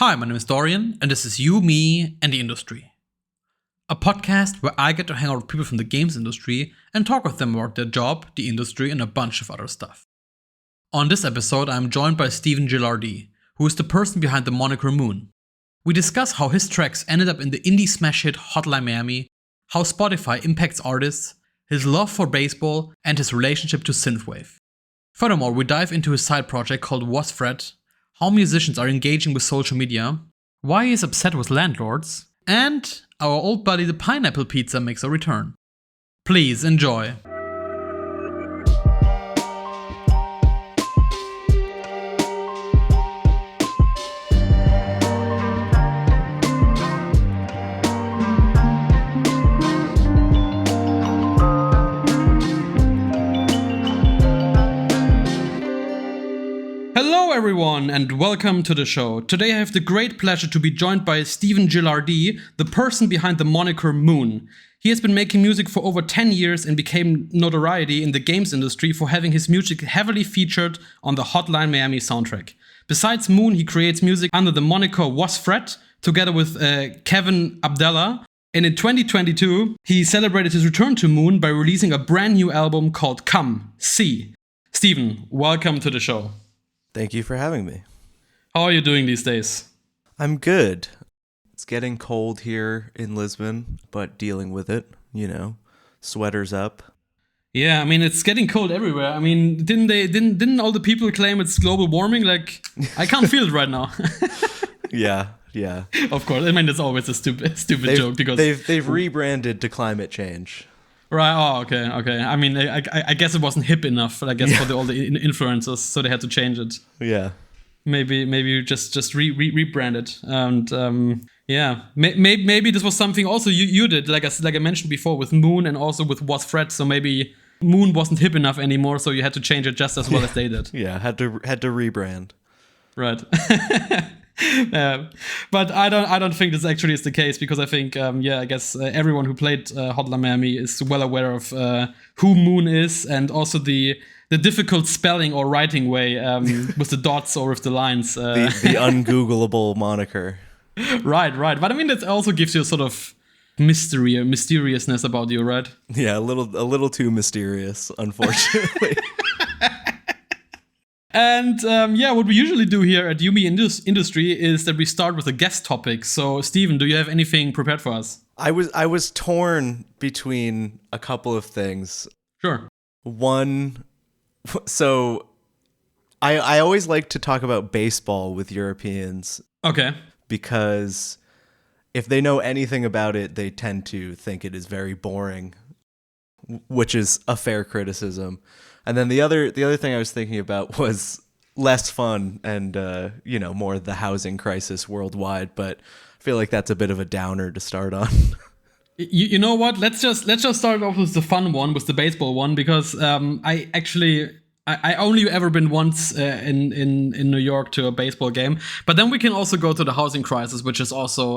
Hi, my name is Dorian, and this is You, Me, and the Industry. A podcast where I get to hang out with people from the games industry and talk with them about their job, the industry, and a bunch of other stuff. On this episode, I'm joined by Stephen Gilarde, who is the person behind the moniker Moon. We discuss how his tracks ended up in the indie smash hit Hotline Miami, how Spotify impacts artists, his love for baseball, and his relationship to synthwave. Furthermore, we dive into his side project called Was Fred, how musicians are engaging with social media, why he is upset with landlords, and our old buddy the pineapple pizza makes a return. Please enjoy. Hello everyone and welcome to the show. Today I have the great pleasure to be joined by Stephen Gilarde, the person behind the moniker Moon. He has been making music for over 10 years and became notoriety in the games industry for having his music heavily featured on the Hotline Miami soundtrack. Besides Moon, he creates music under the moniker Was Fred, together with Kevin Abdallah. And in 2022, he celebrated his return to Moon by releasing a brand new album called Come, See. Stephen, welcome to the show. Thank you for having me. How are you doing these days? I'm good. It's getting cold here in Lisbon, but dealing with it, sweaters up. Yeah, I mean, it's getting cold everywhere. I mean, didn't all the people claim it's global warming? Like, I can't feel it right now. Yeah. Of course. I mean, it's always a stupid joke because they've rebranded to climate change. Right. Oh, okay. I mean, I guess it wasn't hip enough. For all the influencers, so they had to change it. Yeah. Maybe you just rebrand it, and maybe this was something also you did, like I mentioned before with Moon and also with Was Fred. So maybe Moon wasn't hip enough anymore, so you had to change it just as well as they did. Yeah, had to rebrand. Right. But I don't think this actually is the case because I think I guess everyone who played Hotline Miami is well aware of who Moon is and also the difficult spelling or writing way with the dots or with the lines. The ungoogleable moniker. Right. But I mean that also gives you a sort of mystery or mysteriousness about you, right? Yeah, a little too mysterious, unfortunately. And what we usually do here at Yumi Industry is that we start with a guest topic. So, Stephen, do you have anything prepared for us? I was torn between a couple of things. Sure. One, so I always like to talk about baseball with Europeans. Okay. Because if they know anything about it, they tend to think it is very boring, which is a fair criticism. And then the other thing I was thinking about was less fun and more the housing crisis worldwide, but I feel like that's a bit of a downer to start on. You know what? Let's just start off with the fun one, with the baseball one, because I only ever been once in New York to a baseball game, but then we can also go to the housing crisis, which is also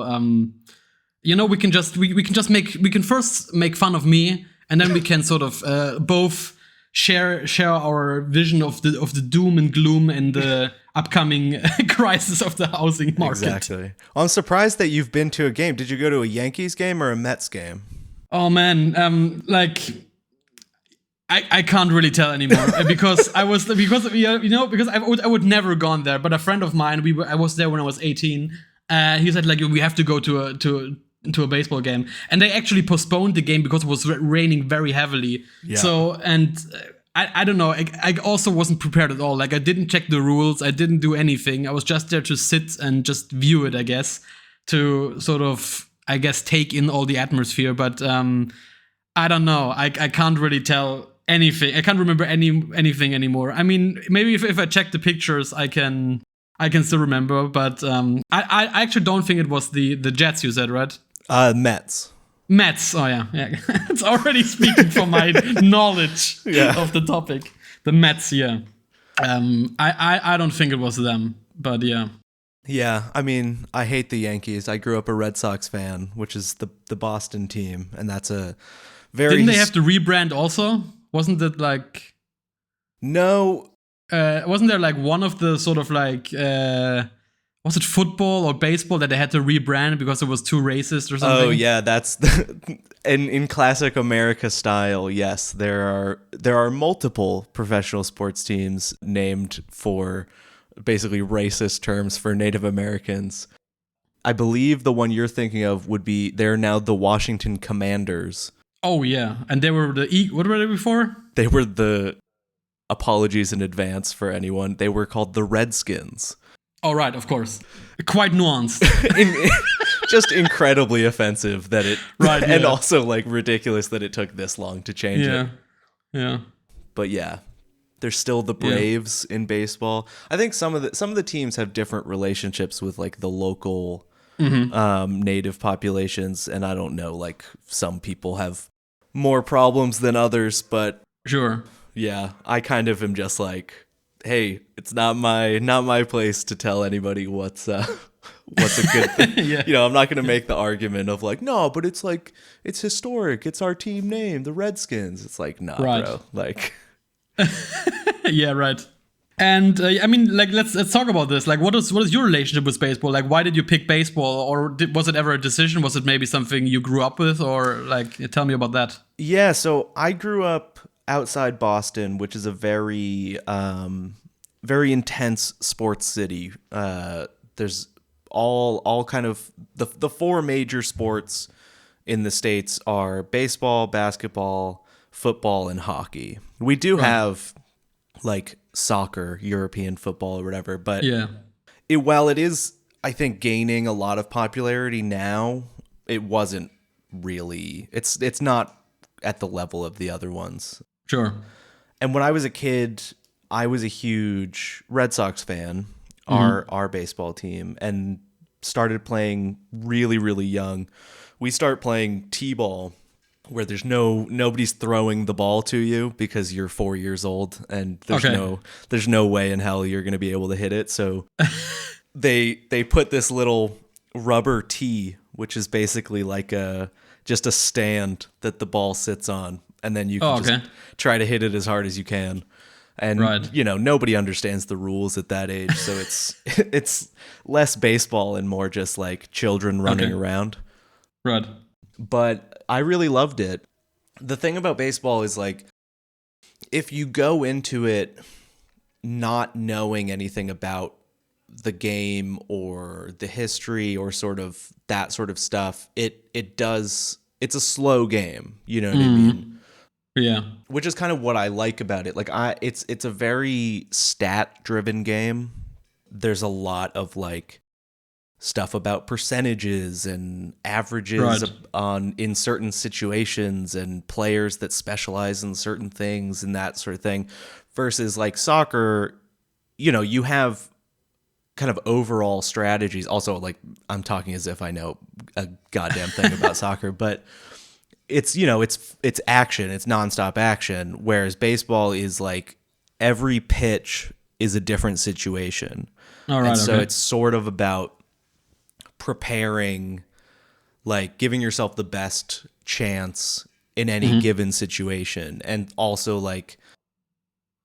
we can first make fun of me, and then we can sort of both share our vision of the doom and gloom and the upcoming crisis of the housing market. Exactly. Well, I'm surprised that you've been to a game. Did you go to a Yankees game or a Mets game? Oh man, I can't really tell anymore because I would never gone there. But a friend of mine, I was there when I was 18. He said we have to go to a baseball game, and they actually postponed the game because it was raining very heavily. Yeah. So, and I don't know, I also wasn't prepared at all. Like, I didn't check the rules, I didn't do anything. I was just there to sit and just view it, I guess, to sort of, I guess, take in all the atmosphere. But I don't know, I can't really tell anything. I can't remember anything anymore. I mean, maybe if I check the pictures, I can still remember. But I actually don't think it was the Jets you said, right? Mets. Oh yeah. It's already speaking from my knowledge of the topic. The Mets, yeah. I don't think it was them, but yeah. Yeah, I mean, I hate the Yankees. I grew up a Red Sox fan, which is the Boston team, and that's a very... Didn't they have to rebrand also? Wasn't it like... No. Wasn't there like one of the sort of like was it football or baseball that they had to rebrand because it was too racist or something? Oh yeah, that's in classic America style. Yes, there are multiple professional sports teams named for basically racist terms for Native Americans. I believe the one you're thinking of they're now the Washington Commanders. Oh yeah, and they were what were they before? They were apologies in advance for anyone. They were called the Redskins. Oh, right, of course. Quite nuanced. Just incredibly offensive that it... Right, yeah. And also, like, ridiculous that it took this long to change it. Yeah. But yeah, there's still the Braves in baseball. I think some of the teams have different relationships with, like, the local native populations. And I don't know, like, some people have more problems than others. But sure. Yeah, I kind of am just like... Hey, it's not my place to tell anybody what's a good thing. Yeah. You know, I'm not going to make the argument of like, no, but it's historic. It's our team name, the Redskins. It's like, nah, right. Bro. Like, yeah, right. And I mean, like, let's talk about this. Like, what is your relationship with baseball? Like, why did you pick baseball, or was it ever a decision? Was it maybe something you grew up with, or like, tell me about that? Yeah, so I grew up outside Boston, which is a very intense sports city. There's all kind of the four major sports in the States are baseball, basketball, football, and hockey. We do have like soccer, European football or whatever, but while it is, I think, gaining a lot of popularity now, it wasn't really, it's not at the level of the other ones. Sure. And when I was a kid, I was a huge Red Sox fan, our baseball team, and started playing really, really young. We start playing T-ball, where there's nobody's throwing the ball to you because you're 4 years old, and there's no way in hell you're going to be able to hit it. So they put this little rubber tee, which is basically like just a stand that the ball sits on. And then you can just try to hit it as hard as you can. And, you know, nobody understands the rules at that age. So it's less baseball and more just like children running around. Right. But I really loved it. The thing about baseball is like, if you go into it not knowing anything about the game or the history or sort of that sort of stuff, it's a slow game. You know what I mean? Yeah. Which is kind of what I like about it. Like it's a very stat-driven game. There's a lot of like stuff about percentages and averages in certain situations and players that specialize in certain things and that sort of thing. Versus like soccer, you know, you have kind of overall strategies. Also, like, I'm talking as if I know a goddamn thing about soccer, but it's, you know, it's action, it's nonstop action, whereas baseball is like every pitch is a different situation. All right, and so it's sort of about preparing, like giving yourself the best chance in any given situation. And also like,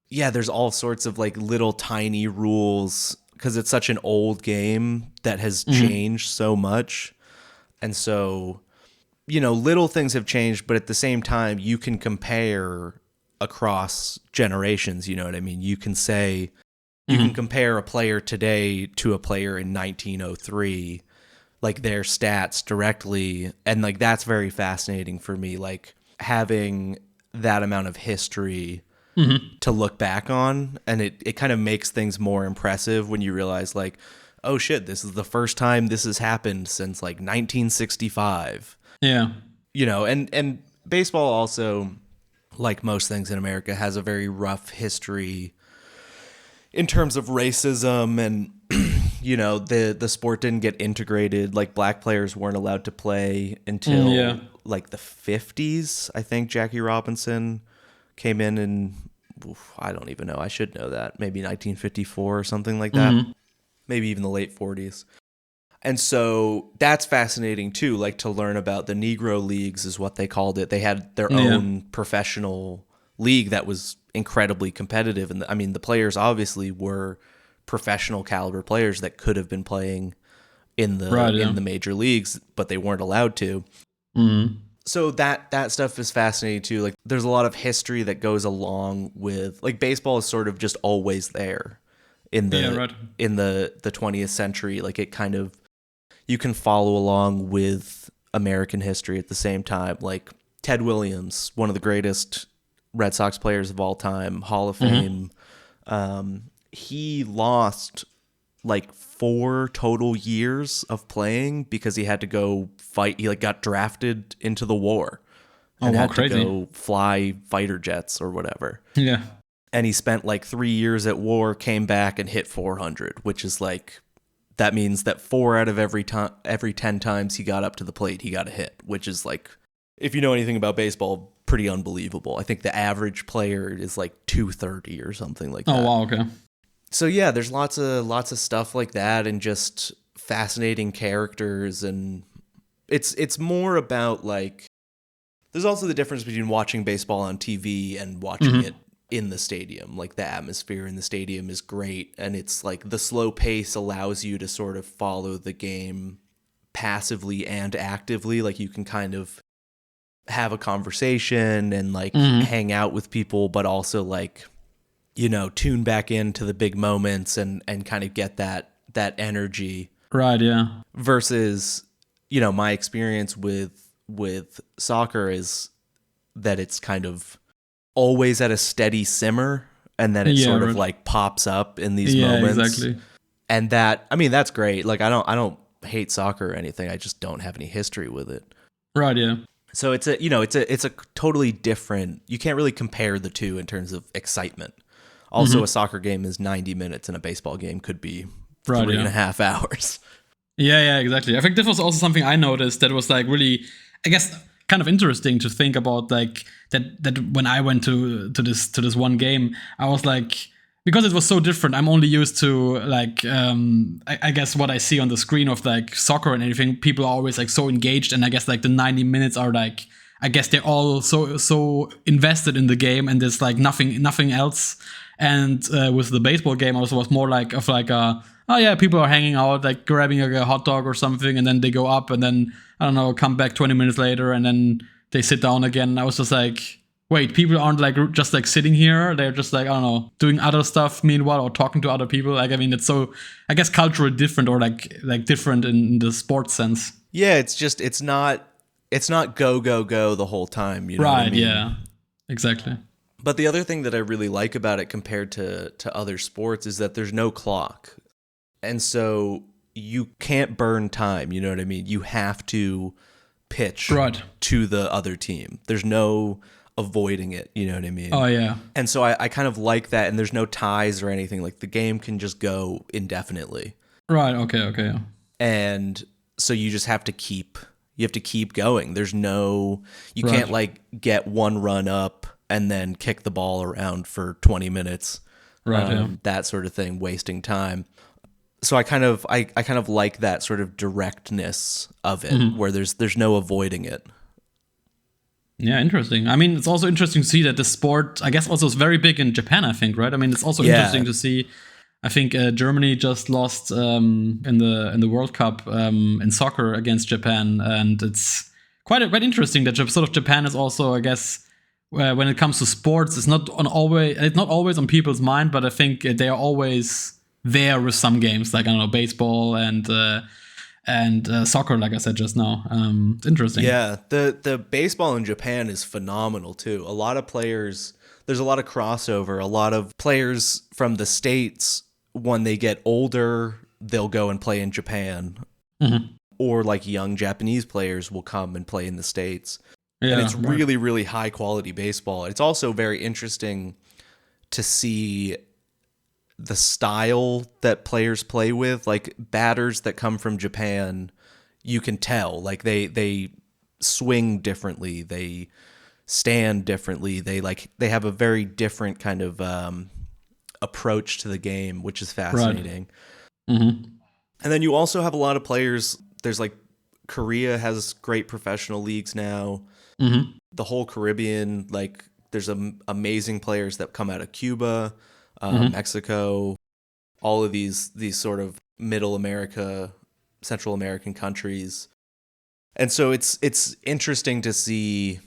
yeah, there's all sorts of like little tiny rules because it's such an old game that has changed so much. And so, you know, little things have changed, but at the same time, you can compare across generations. You know what I mean? You can say, you can compare a player today to a player in 1903, like their stats directly. And like, that's very fascinating for me, like having that amount of history to look back on. And it kind of makes things more impressive when you realize like, oh shit, this is the first time this has happened since like 1965. Yeah. You know, and baseball also, like most things in America, has a very rough history in terms of racism and, you know, the sport didn't get integrated. Like black players weren't allowed to play until like the 50s. I think Jackie Robinson came in and I don't even know. I should know that. Maybe 1954 or something like that. Maybe even the late 40s. And so that's fascinating too, like to learn about the Negro Leagues is what they called it. They had their own professional league that was incredibly competitive. And I mean, the players obviously were professional caliber players that could have been playing in the in the major leagues, but they weren't allowed to. So that stuff is fascinating too. Like there's a lot of history that goes along with, like, baseball is sort of just always there in the in the 20th century. Like it kind of, you can follow along with American history at the same time. Like Ted Williams, one of the greatest Red Sox players of all time, Hall of Fame. He lost like 4 total years of playing because he had to go fight. He like got drafted into the war and had to go fly fighter jets or whatever. Yeah. And he spent like 3 years at war, came back and hit 400, which is like, that means that 4 out of every 10 times he got up to the plate, he got a hit, which is like, if you know anything about baseball, pretty unbelievable. I think the average player is like 230 or something like that. Oh, wow, okay. So yeah, there's lots of stuff like that, and just fascinating characters, and it's more about like, there's also the difference between watching baseball on TV and watching it in the stadium. Like the atmosphere in the stadium is great, and it's like the slow pace allows you to sort of follow the game passively and actively. Like you can kind of have a conversation and like hang out with people, but also like, you know, tune back into the big moments and kind of get that energy. Right, yeah. Versus, you know, my experience with soccer is that it's kind of always at a steady simmer, and then it sort of like pops up in these moments. Exactly. And that, I mean, that's great. Like I don't hate soccer or anything. I just don't have any history with it. Right, yeah. So it's a totally different, you can't really compare the two in terms of excitement. Also, a soccer game is 90 minutes, and a baseball game could be 3.5 hours. Yeah, exactly. I think this was also something I noticed that was like really, I guess, kind of interesting to think about. Like that when I went to this one game, I was like, because it was so different. I'm only used to like I guess what I see on the screen of like soccer and everything. People are always like so engaged, and I guess like the 90 minutes are like, I guess they're all so invested in the game, and there's like nothing else. And with the baseball game, also was more like oh yeah, people are hanging out, like grabbing a hot dog or something, and then they go up, and then I don't know, come back 20 minutes later, and then they sit down again. And I was just like, wait, people aren't like just like sitting here; they're just like, I don't know, doing other stuff meanwhile, or talking to other people. Like, I mean, it's so, I guess, culturally different, or like different in the sports sense. Yeah, it's not go the whole time. You know what I mean? Yeah, exactly. But the other thing that I really like about it compared to other sports is that there's no clock. And so you can't burn time, you know what I mean? You have to pitch to the other team. There's no avoiding it, you know what I mean? Oh, yeah. And so I kind of like that, and there's no ties or anything. Like the game can just go indefinitely. Right, okay. Yeah. And so you just have to keep going. There's no, you can't like get one run up and then kick the ball around for 20 minutes. That sort of thing, wasting time. So I kind of like that sort of directness of it, where there's no avoiding it. Yeah, interesting. I mean, it's also interesting to see that the sport, I guess, also is very big in Japan, I think, right? I mean, it's also interesting to see, I think Germany just lost in the World Cup in soccer against Japan, and it's quite interesting that sort of Japan is also, I guess, when it comes to sports, it's not always on people's mind, but I think they are always there with some games, like, I don't know, baseball and soccer, like I said just now. It's interesting. Yeah, the baseball in Japan is phenomenal too. A lot of players, there's a lot of crossover. A lot of players from the States, when they get older, they'll go and play in Japan. Or like young Japanese players will come and play in the States. Yeah, and it's really, really high quality baseball. It's also very interesting to see the style that players play with. Like batters that come from Japan, you can tell, like they swing differently, they stand differently, they have a very different kind of approach to the game, which is fascinating. And then you also have a lot of players. There's like, Korea has great professional leagues now. The whole Caribbean, like there's amazing players that come out of Cuba, Mexico, all of these sort of middle America, Central American countries. And so it's interesting to see,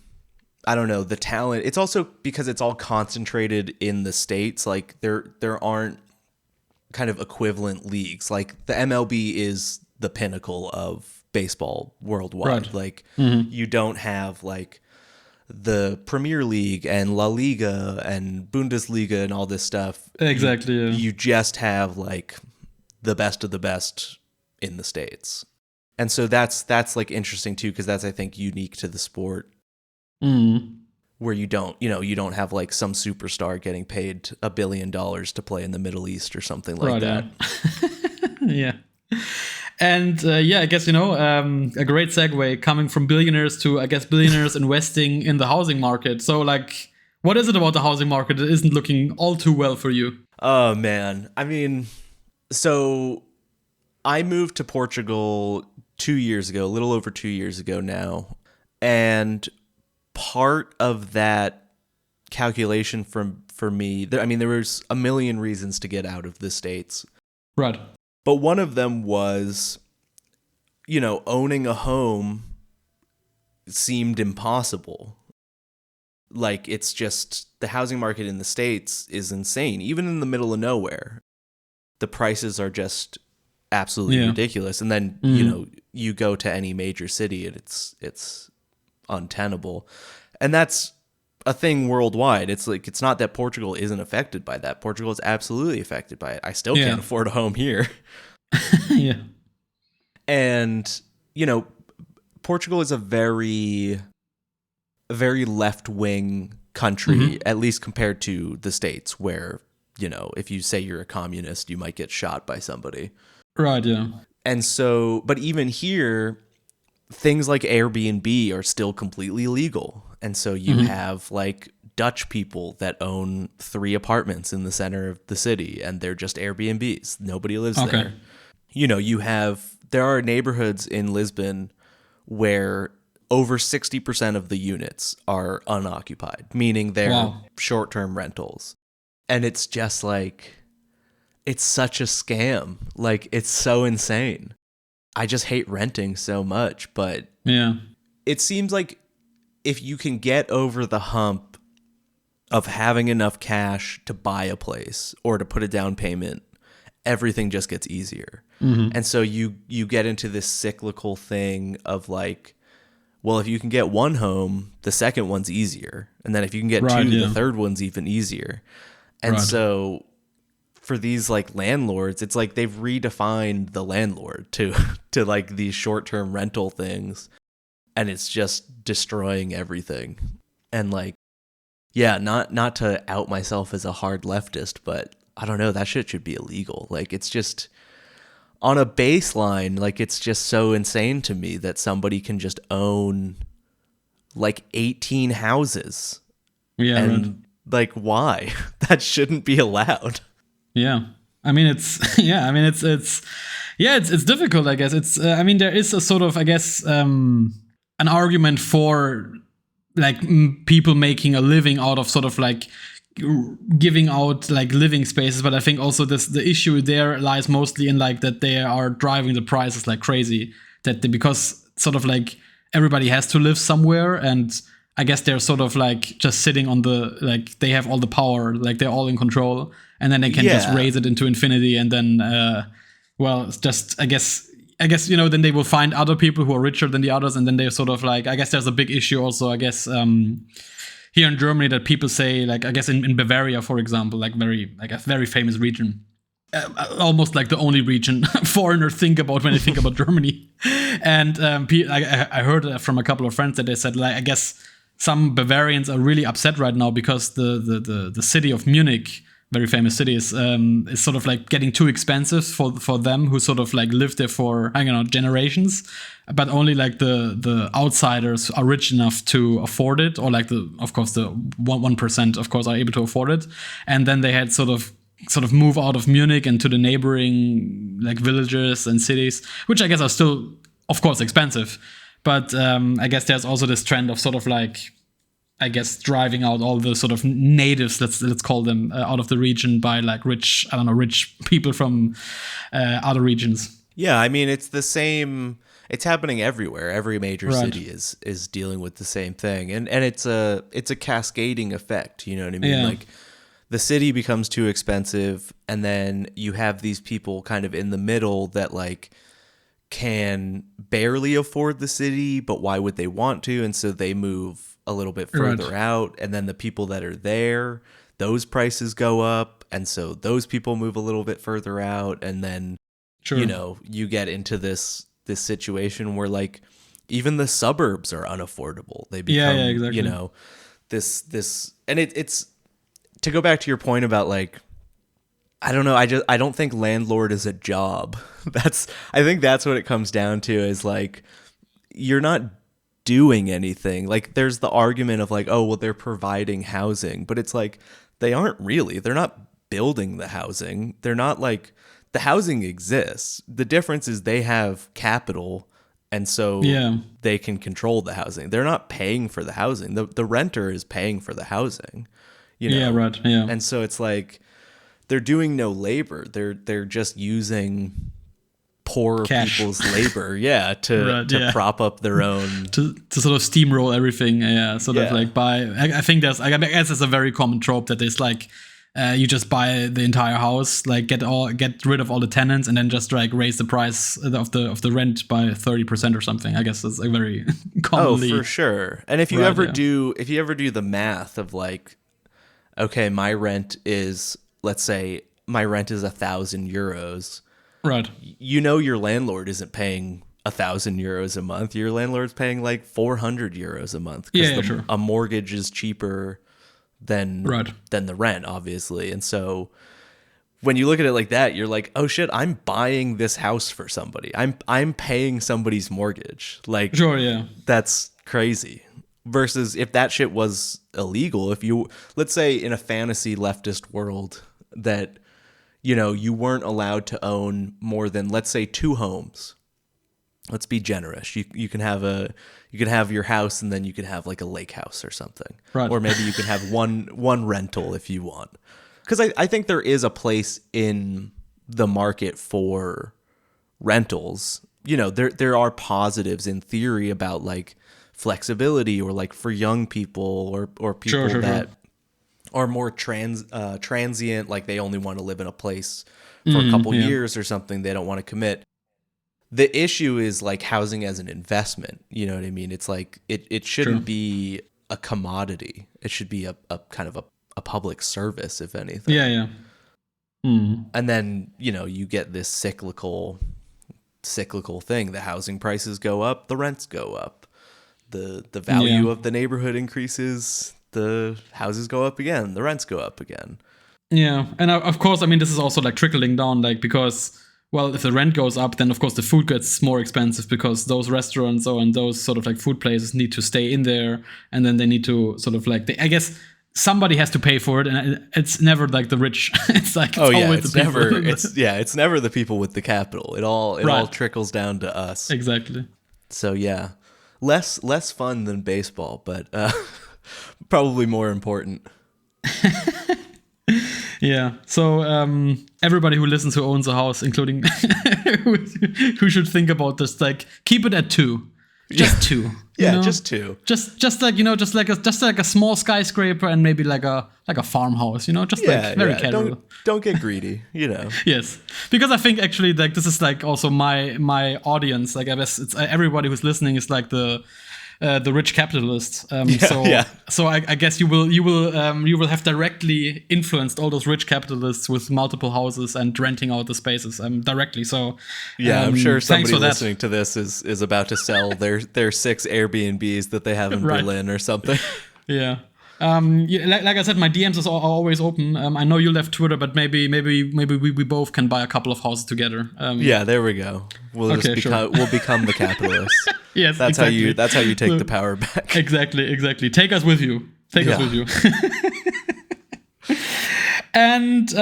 I don't know, the talent. It's also because it's all concentrated in the States. Like there aren't kind of equivalent leagues. Like the MLB is the pinnacle of baseball worldwide. Right. Like you don't have like the Premier League and La Liga and Bundesliga and all this stuff. Exactly. You just have like the best of the best in the States. And so that's like interesting too, because that's, I think, unique to the sport. Where you don't have like some superstar getting paid $1 billion to play in the Middle East or something like that. Yeah. And I guess, a great segue coming from billionaires to, I guess, billionaires investing in the housing market. So like, what is it about the housing market that isn't looking all too well for you? Oh, man. I mean, so I moved to Portugal 2 years ago, a little over 2 years ago now. And part of that calculation for me, there was a million reasons to get out of the States. Right. But one of them was, owning a home seemed impossible. Like, it's just, the housing market in the States is insane. Even in the middle of nowhere, the prices are just absolutely ridiculous. And then, you go to any major city and it's untenable. And that's a thing worldwide. It's like, it's not that Portugal isn't affected by that. Portugal is absolutely affected by it. I still can't afford a home here. Yeah. And, Portugal is a very, very left-wing country, at least compared to the States, where, if you say you're a communist, you might get shot by somebody. Right, yeah. And so, but even here, things like Airbnb are still completely legal. And so you have like Dutch people that own 3 apartments in the center of the city, and they're just Airbnbs. Nobody lives there. There are neighborhoods in Lisbon where over 60% of the units are unoccupied, meaning they're short-term rentals. And it's just like, it's such a scam. Like, it's so insane. I just hate renting so much, but it seems like if you can get over the hump of having enough cash to buy a place or to put a down payment, everything just gets easier. And so you get into this cyclical thing of like, well, if you can get one home, the second one's easier. And then if you can get 2, the third one's even easier. And so for these like landlords, it's like they've redefined the landlord to like these short-term rental things, and it's just destroying everything. And like, not to out myself as a hard leftist, but I don't know, that shit should be illegal. Like, it's just on a baseline, like, it's just so insane to me that somebody can just own like 18 houses. And like, why? That shouldn't be allowed. Yeah. It's difficult, I guess. It's, there is a sort of, I guess, an argument for like people making a living out of sort of like giving out like living spaces. But I think also the issue there lies mostly in like that they are driving the prices like crazy, because sort of like everybody has to live somewhere, and I guess they're sort of like just sitting on the, like, they have all the power, like they're all in control, and then they can just raise it into infinity, and then it's just I guess then they will find other people who are richer than the others, and then they're sort of like, I guess there's a big issue also, I guess here in Germany, that people say, like, I guess in Bavaria, for example, like a very famous region, almost like the only region foreigners think about when they think about Germany. And I heard from a couple of friends that they said, like, I guess some Bavarians are really upset right now because the city of Munich, very famous city, is sort of like getting too expensive for them who sort of like lived there for, I don't know, generations, but only like the outsiders are rich enough to afford it, or like the 1% of course are able to afford it, and then they had sort of move out of Munich and to the neighboring like villages and cities, which I guess are still of course expensive, but I guess there's also this trend of sort of like, I guess, driving out all the sort of natives, let's call them, out of the region by like rich people from other regions. Yeah, I mean, it's the same. It's happening everywhere. Every major Right. city is dealing with the same thing, and it's a cascading effect. You know what I mean? Yeah. Like the city becomes too expensive, and then you have these people kind of in the middle that like can barely afford the city, but why would they want to? And so they move a little bit further out, and then the people that are there, those prices go up, and so those people move a little bit further out, and then you know, you get into this situation where like even the suburbs are unaffordable. They become, exactly. you know, this, and it's to go back to your point about like, I don't know. I don't think landlord is a job. I think that's what it comes down to is like, you're not doing anything. Like there's the argument of like, oh, well, they're providing housing, but it's like, they aren't really, they're not building the housing. They're not like, the housing exists. The difference is they have capital, and so they can control the housing. They're not paying for the housing. The renter is paying for the housing. You know? Yeah, right. Yeah. And so it's like they're doing no labor. They're just using poor people's labor, to prop up their own to sort of steamroll everything. Sort of like I think I guess it's a very common trope that is like. You just buy the entire house, like get rid of all the tenants, and then just like raise the price of the rent by 30% or something. I guess that's a very commonly. Oh, for sure. And if you ever do the math of like, okay, my rent is, let's say my rent is €1,000. Right. You know, your landlord isn't paying €1,000 a month. Your landlord's paying like €400 a month. Sure. A mortgage is cheaper than the rent, obviously. And so when you look at it like that, you're like, oh shit, I'm buying this house for somebody. I'm paying somebody's mortgage. Like, sure, yeah. That's crazy. Versus if that shit was illegal, if you, let's say in a fantasy leftist world that, you know, you weren't allowed to own more than, let's say, 2 homes. Let's be generous. You can have your house, and then you can have like a lake house or something, or maybe you can have one rental if you want. Because I think there is a place in the market for rentals. You know, there are positives in theory about like flexibility, or like for young people or people that are more transient, like they only want to live in a place for a couple years or something. They don't want to commit. The issue is like housing as an investment. You know what I mean? It's like it shouldn't be a commodity. It should be a kind of a public service, if anything. Yeah. And then, you know, you get this cyclical thing. The housing prices go up, the rents go up. The value of the neighborhood increases, the houses go up again, the rents go up again. Yeah. And of course, I mean, this is also like trickling down, like, because, well, if the rent goes up, then of course the food gets more expensive, because those restaurants and those sort of like food places need to stay in there, and then they need to sort of like, I guess somebody has to pay for it, and it's never like the rich. It's like it's never the people with the capital. It all trickles down to us. Exactly. So yeah, less fun than baseball, but probably more important. Yeah. So everybody who listens, who owns a house, including who should think about this, like, keep it at 2. Just 2. Yeah, know? just 2. Just like, you know, just like a small skyscraper, and maybe like a farmhouse, you know, just like very casual. Don't get greedy, you know. Yes, because I think actually like this is like also my audience. Like, I guess it's everybody who's listening is like the rich capitalists. So I guess you will have directly influenced all those rich capitalists with multiple houses and renting out the spaces directly. So I'm sure somebody listening to this is about to sell their 6 Airbnbs that they have in Berlin or something. Yeah. Like I said, my DMs are always open. I know you left Twitter, but maybe we both can buy a couple of houses together. Yeah, there we go. We'll become the capitalists. Yes, that's exactly. How you take the power back. Exactly. Take us with you. Take us with you. And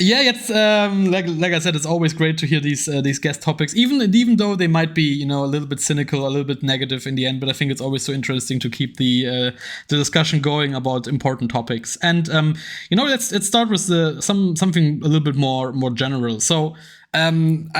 Yeah, it's like I said, it's always great to hear these guest topics, even though they might be a little bit cynical, a little bit negative in the end. But I think it's always so interesting to keep the discussion going about important topics. And let's start with something a little bit more general. So. I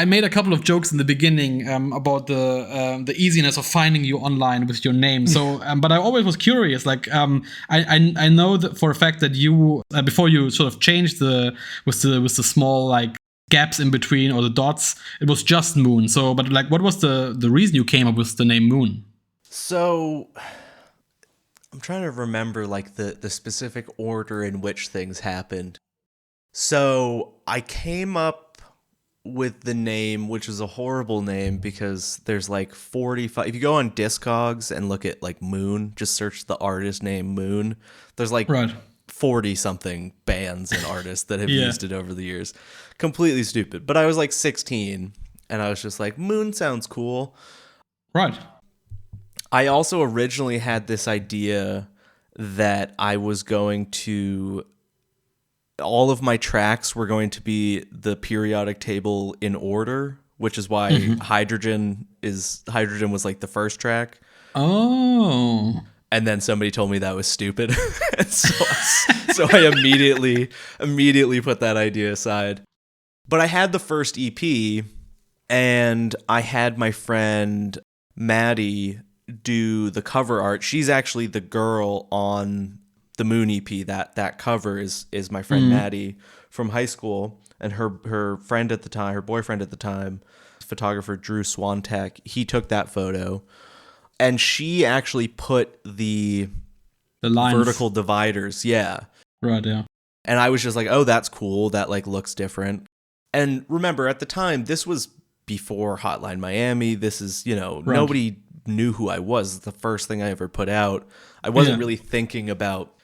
made a couple of jokes in the beginning about the easiness of finding you online with your name. So, but I always was curious. Like, I know that for a fact that you before you sort of changed with the small like gaps in between or the dots, it was just Moon. So, but like, what was the reason you came up with the name Moon? So, I'm trying to remember like the specific order in which things happened. So, I came up with the name, which is a horrible name because there's like 45. If you go on Discogs and look at like Moon, just search the artist name Moon, there's like 40 something bands and artists that have used it over the years. Completely stupid. But I was like 16 and I was just like, Moon sounds cool. Right. I also originally had this idea that I was going to all of my tracks were going to be the periodic table in order, which is why Hydrogen was like the first track. Oh. And then somebody told me that was stupid. so I immediately put that idea aside. But I had the first EP and I had my friend Maddie do the cover art. She's actually the girl on the Moon EP. That cover is my friend Maddie from high school, and her friend at the time, her boyfriend at the time, photographer Drew Swantek, he took that photo, and she actually put the lines, vertical dividers, right, yeah. And I was just like, oh, that's cool. That like looks different. And remember, at the time, this was before Hotline Miami. This is nobody knew who I was. It's the first thing I ever put out. I wasn't really thinking about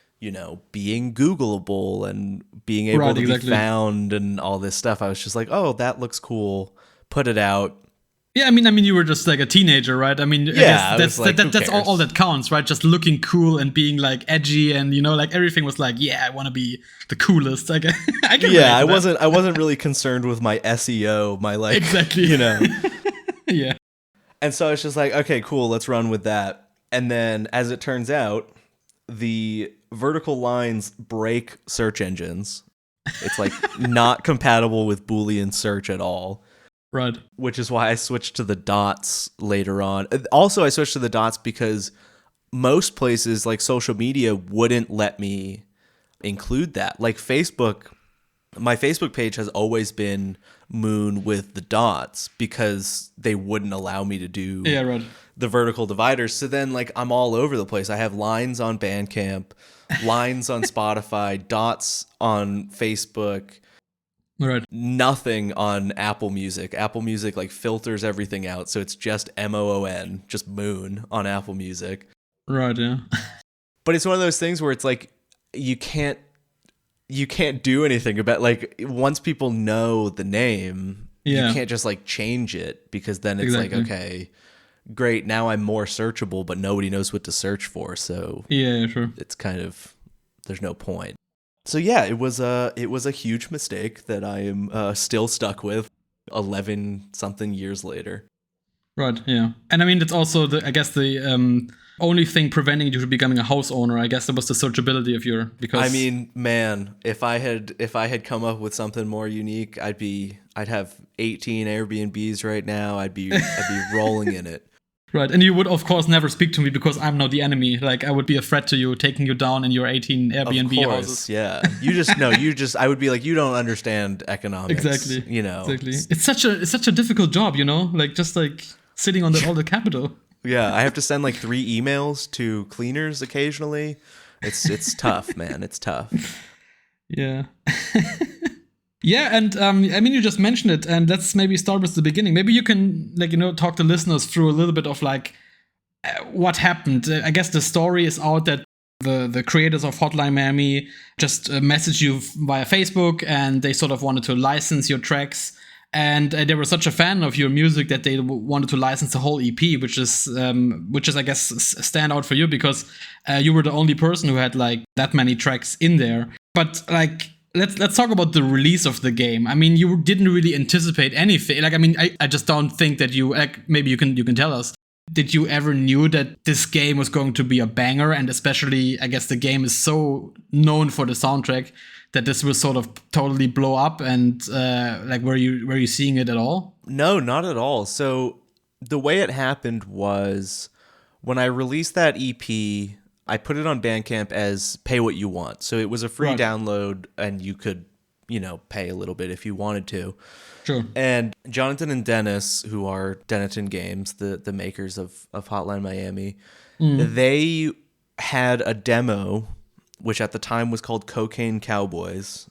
being Googleable and being able to be found and all this stuff. I was just like, oh, that looks cool. Put it out. Yeah, I mean, you were just like a teenager, right? I mean, I guess that's all that counts, right? Just looking cool and being like edgy, and like everything was like, yeah, I want to be the coolest. I can I wasn't really concerned with my SEO, my like, exactly, yeah. And so I was just like, okay, cool, let's run with that. And then, as it turns out, the vertical lines break search engines. It's like not compatible with Boolean search at all. Right. Which is why I switched to the dots later on. Also, I switched to the dots because most places like social media wouldn't let me include that. Like Facebook, my Facebook page has always been Moon with the dots because they wouldn't allow me to do the vertical dividers. So then like I'm all over the place. I have lines on Bandcamp, lines on Spotify, dots on Facebook, right? Nothing on Apple Music. Apple Music like filters everything out, so it's just MOON, just Moon on Apple Music. Right, yeah. But it's one of those things where it's like you can't do anything about, like, once people know the name, you can't just like change it, because then it's like, okay, great, now I'm more searchable, but nobody knows what to search for, so sure, it's kind of, there's no point. So yeah, it was a huge mistake that I am still stuck with 11 something years later. Right, yeah. And I mean, it's also the only thing preventing you from becoming a house owner, I guess, that was the searchability of your, because I mean, man, if I had come up with something more unique, I'd have 18 Airbnbs right now. I'd be rolling in it. Right, and you would of course never speak to me because I'm now the enemy. Like, I would be a threat to you, taking you down in your 18 Airbnb of course, houses. Yeah, I would be like, you don't understand economics. Exactly. Exactly. It's such a difficult job, like just like sitting on all the capital. Yeah, I have to send like 3 emails to cleaners occasionally. It's tough, man. It's tough. Yeah. Yeah, and I mean, you just mentioned it, and let's maybe start with the beginning. Maybe you can, talk the listeners through a little bit of what happened. I guess the story is out that the creators of Hotline Miami just messaged you via Facebook, and they sort of wanted to license your tracks. And they were such a fan of your music that they wanted to license the whole EP, which is I guess stand out for you because you were the only person who had that many tracks in there. But let's talk about the release of the game. I mean, you didn't really anticipate anything. Like, I mean, I just don't think that you, like, maybe you can tell us. Did you ever knew that this game was going to be a banger? And especially, I guess the game is so known for the soundtrack that this will sort of totally blow up. And like, were you seeing it at all? No, not at all. So the way it happened was when I released that EP, I put it on Bandcamp as pay what you want. So it was a free download, and you could, pay a little bit if you wanted to. Sure. And Jonathan and Dennis, who are Denneton Games, the makers of Hotline Miami, they had a demo, which at the time was called Cocaine Cowboys,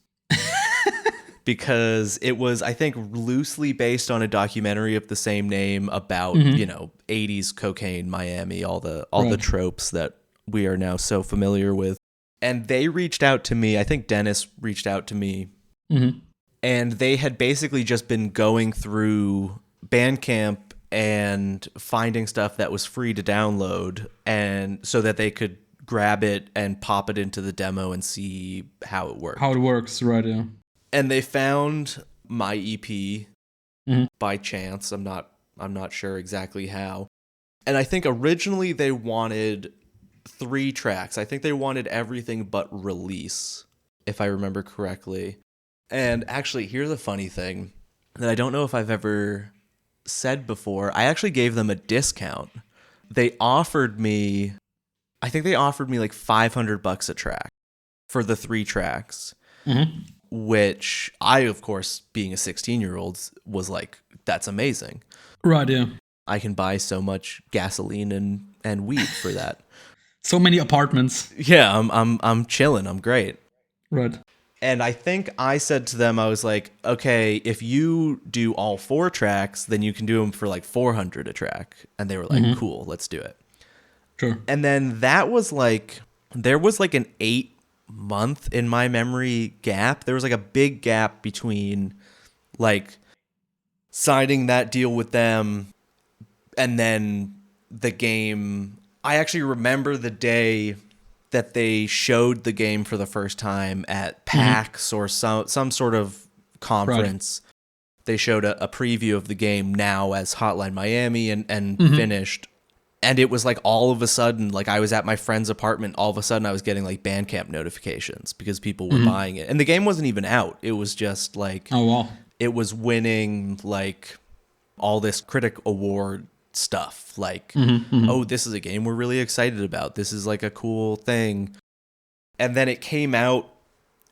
because it was, I think, loosely based on a documentary of the same name about, 80s cocaine Miami, all the tropes that we are now so familiar with. And they reached out to me. I think Dennis reached out to me. And they had basically just been going through Bandcamp and finding stuff that was free to download, and so that they could grab it and pop it into the demo and see how it worked. How it works, right, yeah. And they found my EP by chance. I'm not sure exactly how. And I think originally they wanted 3 tracks. I think they wanted everything but Release, if I remember correctly. And actually, here's a funny thing that I don't know if I've ever said before. I actually gave them a discount. They offered me, I think they offered me like $500 a track for the 3 tracks, which I, of course, being a 16-year-old, was like, that's amazing. Right, yeah. I can buy so much gasoline and weed for that. So many apartments. Yeah, I'm chilling. I'm great. Right. And I think I said to them, I was like, okay, if you do all 4 tracks, then you can do them for like $400 a track. And they were like, cool, let's do it. Sure. And then that was like, there was like an 8-month in my memory gap. There was like a big gap between like signing that deal with them and then the game. I actually remember the day that they showed the game for the first time at PAX or some sort of conference. Right. They showed a preview of the game now as Hotline Miami and finished. And it was like all of a sudden, like I was at my friend's apartment, all of a sudden I was getting like Bandcamp notifications because people were buying it. And the game wasn't even out. It was just like, oh wow, it was winning like all this critic award stuff, like oh, this is a game we're really excited about, this is like a cool thing. And then it came out,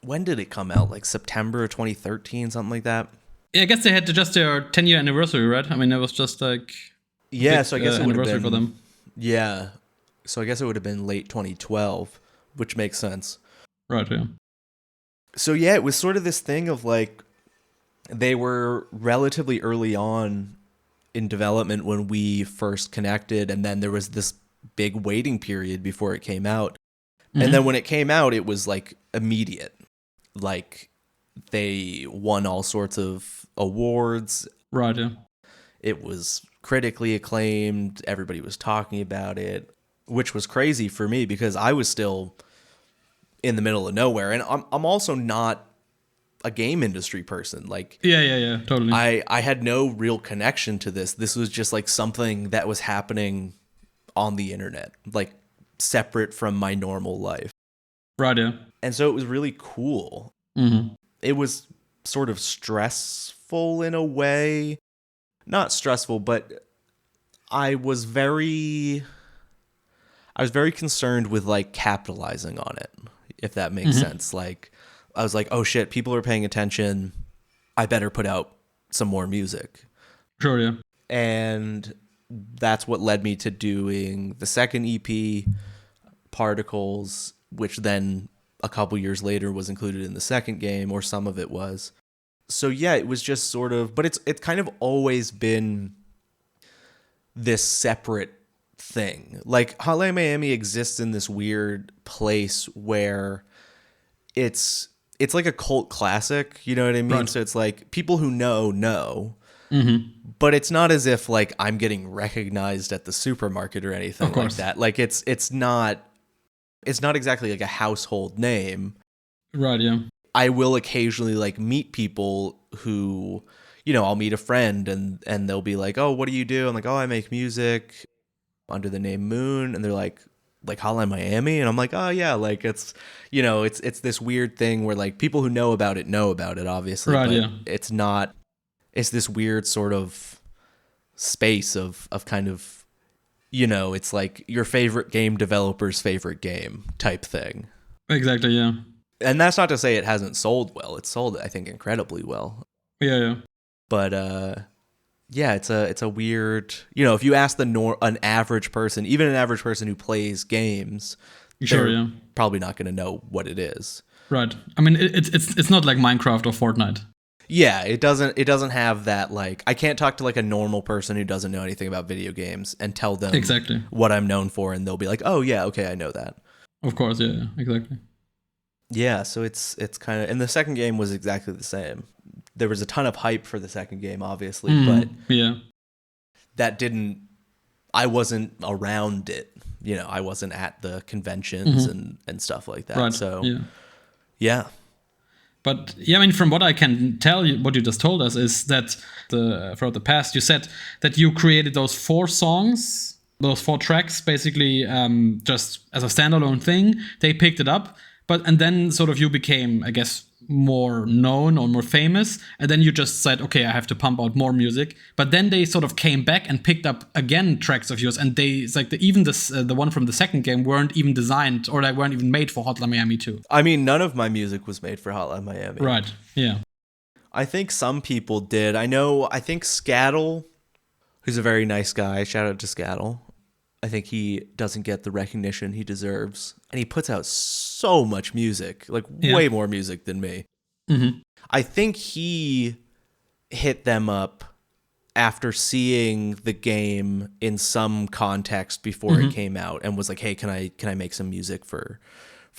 when did it come out? Like September 2013, something like that. Yeah, I guess they had just their 10-year anniversary, right? I mean, it was just like so I guess it would have been for them. Yeah, so I guess it would have been late 2012, which makes sense. Right, yeah. So yeah, it was sort of this thing of like, they were relatively early on in development when we first connected, and then there was this big waiting period before it came out. And then when it came out, it was like immediate. Like they won all sorts of awards. Right, yeah. It was critically acclaimed. Everybody was talking about it, which was crazy for me because I was still in the middle of nowhere. And I'm also not a game industry person. Like, yeah, totally. I had no real connection to this. This was just like something that was happening on the internet, like separate from my normal life. Right, yeah. And so it was really cool. It was sort of stressful in a way. Not stressful, but I was very concerned with like capitalizing on it, if that makes sense. Like, I was like, oh shit, people are paying attention. I better put out some more music. Sure, yeah. And that's what led me to doing the second EP, Particles, which then a couple years later was included in the second game, or some of it was. So yeah, it was just sort of, but it's kind of always been this separate thing. Like Hotline Miami exists in this weird place where it's like a cult classic, you know what I mean? Right. So it's like people who know, but it's not as if like I'm getting recognized at the supermarket or anything like that. Like it's not exactly like a household name. Right, yeah. I will occasionally like meet people who, you know, I'll meet a friend and they'll be like, oh, what do you do? I'm like, oh, I make music under the name Moon. And they're like Hotline Miami. And I'm like, oh yeah, like it's, you know, it's this weird thing where like people who know about it, obviously, Right, but yeah. it's this weird sort of space of kind of, you know, it's like your favorite game developer's favorite game type thing. Exactly, yeah. And that's not to say it hasn't sold well. It's sold, I think, incredibly well. Yeah. But yeah, it's a weird, you know, if you ask an average person, even an average person who plays games, Sure, they're yeah. probably not going to know what it is. Right. I mean, it's not like Minecraft or Fortnite. Yeah, it doesn't have that, like, I can't talk to like a normal person who doesn't know anything about video games and tell them Exactly what I'm known for, and they'll be like, "Oh yeah, okay, I know that." Of course, yeah, exactly. Yeah, so it's kind of, and the second game was exactly the same. There was a ton of hype for the second game, obviously, but yeah, I wasn't around it. You know, I wasn't at the conventions and stuff like that. right. So yeah. But yeah, I mean, from what I can tell you, what you just told us is that throughout the past, you said that you created those 4 songs, those 4 tracks, basically just as a standalone thing. They picked it up, and then sort of you became, I guess, more known or more famous, and then you just said, okay, I have to pump out more music. But then they sort of came back and picked up again tracks of yours, and it's like the one from the second game weren't even designed, or they weren't even made for Hotline Miami 2. I mean, none of my music was made for Hotline Miami. Right, yeah. I think some people did. I think SCATTLE, who's a very nice guy, shout out to SCATTLE, I think he doesn't get the recognition he deserves. And he puts out so much music, like way more music than me. Mm-hmm. I think he hit them up after seeing the game in some context before it came out and was like, hey, can I make some music for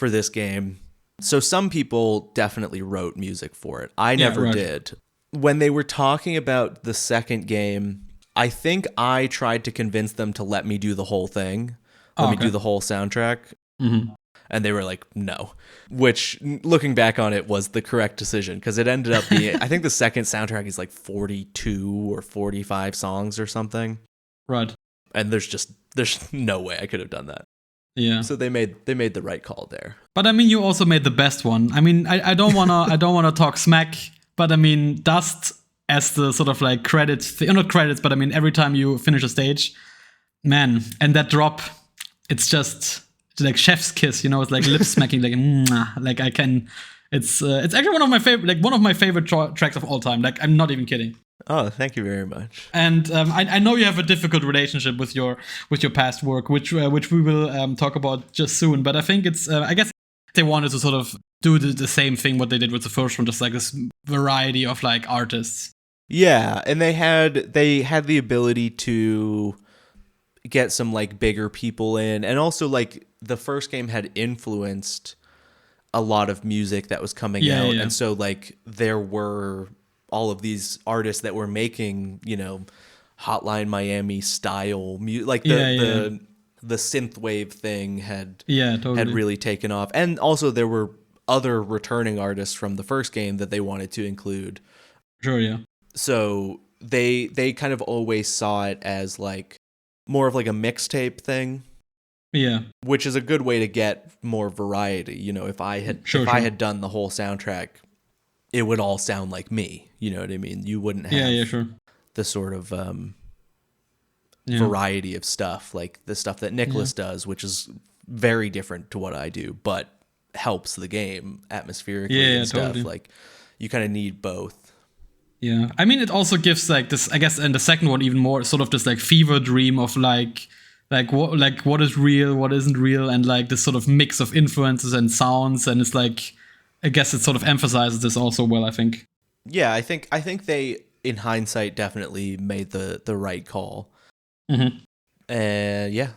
this game? So some people definitely wrote music for it. I never did. When they were talking about the second game, I think I tried to convince them to let me do the whole thing. Let me do the whole soundtrack. Mm-hmm. And they were like, no. Which, looking back on it, was the correct decision. Because it ended up being, I think the second soundtrack is like 42 or 45 songs or something. Right. And there's no way I could have done that. Yeah. So they made the right call there. But I mean, you also made the best one. I mean, I don't wanna talk smack, but I mean, Dust as the sort of like credits, not credits, but I mean, every time you finish a stage, man, and that drop, it's like chef's kiss, you know, it's like lip smacking, like, like I can, it's actually one of my favorite tracks of all time. Like, I'm not even kidding. Oh, thank you very much. And I know you have a difficult relationship with your past work, which we will talk about just soon. But I think it's I guess they wanted to sort of do the same thing what they did with the first one, just like this variety of like artists. Yeah, and they had the ability to get some like bigger people in, and also like the first game had influenced a lot of music that was coming out, and so like there were all of these artists that were making, you know, Hotline Miami style music, like the synthwave thing had really taken off, and also there were other returning artists from the first game that they wanted to include. Sure, yeah. So they kind of always saw it as like more of like a mixtape thing. Yeah. Which is a good way to get more variety. You know, if I had done the whole soundtrack, it would all sound like me. You know what I mean? You wouldn't have the sort of variety of stuff, like the stuff that Nicholas does, which is very different to what I do, but helps the game atmospherically and stuff. Totally. Like, you kind of need both. Yeah, I mean, it also gives like this, I guess, in the second one even more sort of this like fever dream of like what is real, what isn't real, and like this sort of mix of influences and sounds, and it's like, I guess it sort of emphasizes this also well, I think. Yeah, I think they, in hindsight, definitely made the right call. Mm-hmm. Yeah.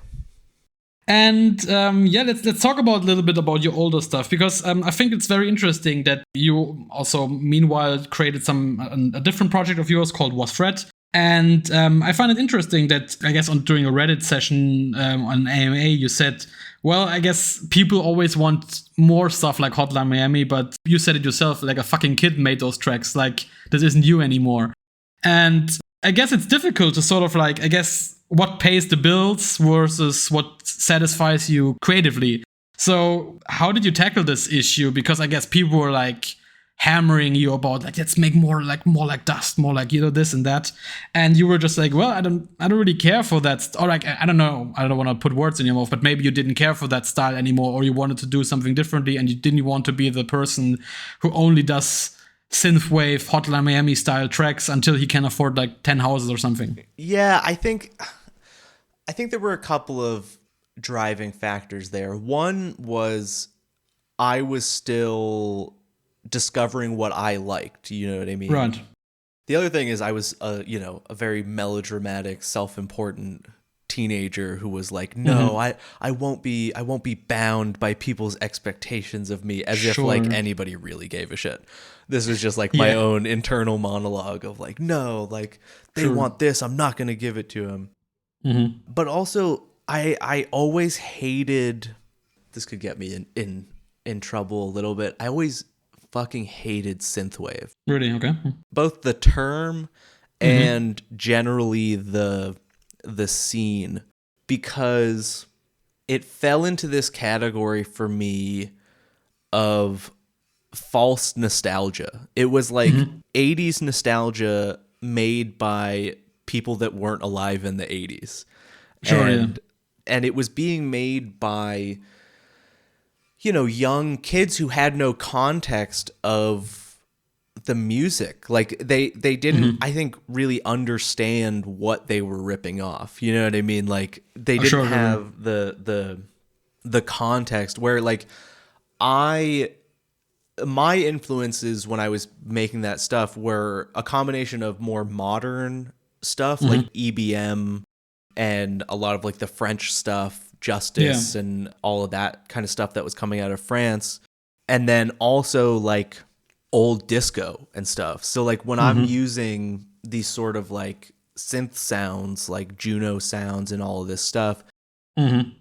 And let's talk about a little bit about your older stuff, because I think it's very interesting that you also meanwhile created a different project of yours called Was Fred, And I find it interesting that, I guess, during a Reddit session on AMA, you said, well, I guess people always want more stuff like Hotline Miami, but you said it yourself, like a fucking kid made those tracks. Like, this isn't you anymore. And I guess it's difficult to sort of like, I guess, what pays the bills versus what satisfies you creatively. So how did you tackle this issue? Because I guess people were like hammering you about like, let's make more like dust, more like, this and that, and you were just like, well, I don't really care for that, or like, I don't know, I don't want to put words in your mouth, but maybe you didn't care for that style anymore, or you wanted to do something differently, and you didn't want to be the person who only does synthwave Hotline Miami style tracks until he can afford like 10 houses or something. Yeah, I think there were a couple of driving factors there. One was I was still discovering what I liked, you know what I mean? Right. The other thing is I was a very melodramatic, self-important teenager who was like, no, I won't be bound by people's expectations of me, as if like anybody really gave a shit. This was just like my own internal monologue of like, no, like they want this, I'm not going to give it to them. Mm-hmm. But also I always hated, this could get me in trouble a little bit. I always fucking hated synthwave. Really? Okay. Both the term and generally the scene, because it fell into this category for me of false nostalgia. It was like 80s nostalgia made by people that weren't alive in the 80s. Sure, and it was being made by young kids who had no context of the music. Like they didn't, I think, really understand what they were ripping off. You know what I mean? Like they didn't have the context where like my influences when I was making that stuff were a combination of more modern stuff like EBM and a lot of like the French stuff, Justice and all of that kind of stuff that was coming out of France. And then also like old disco and stuff. So like when I'm using these sort of like synth sounds, like Juno sounds and all of this stuff,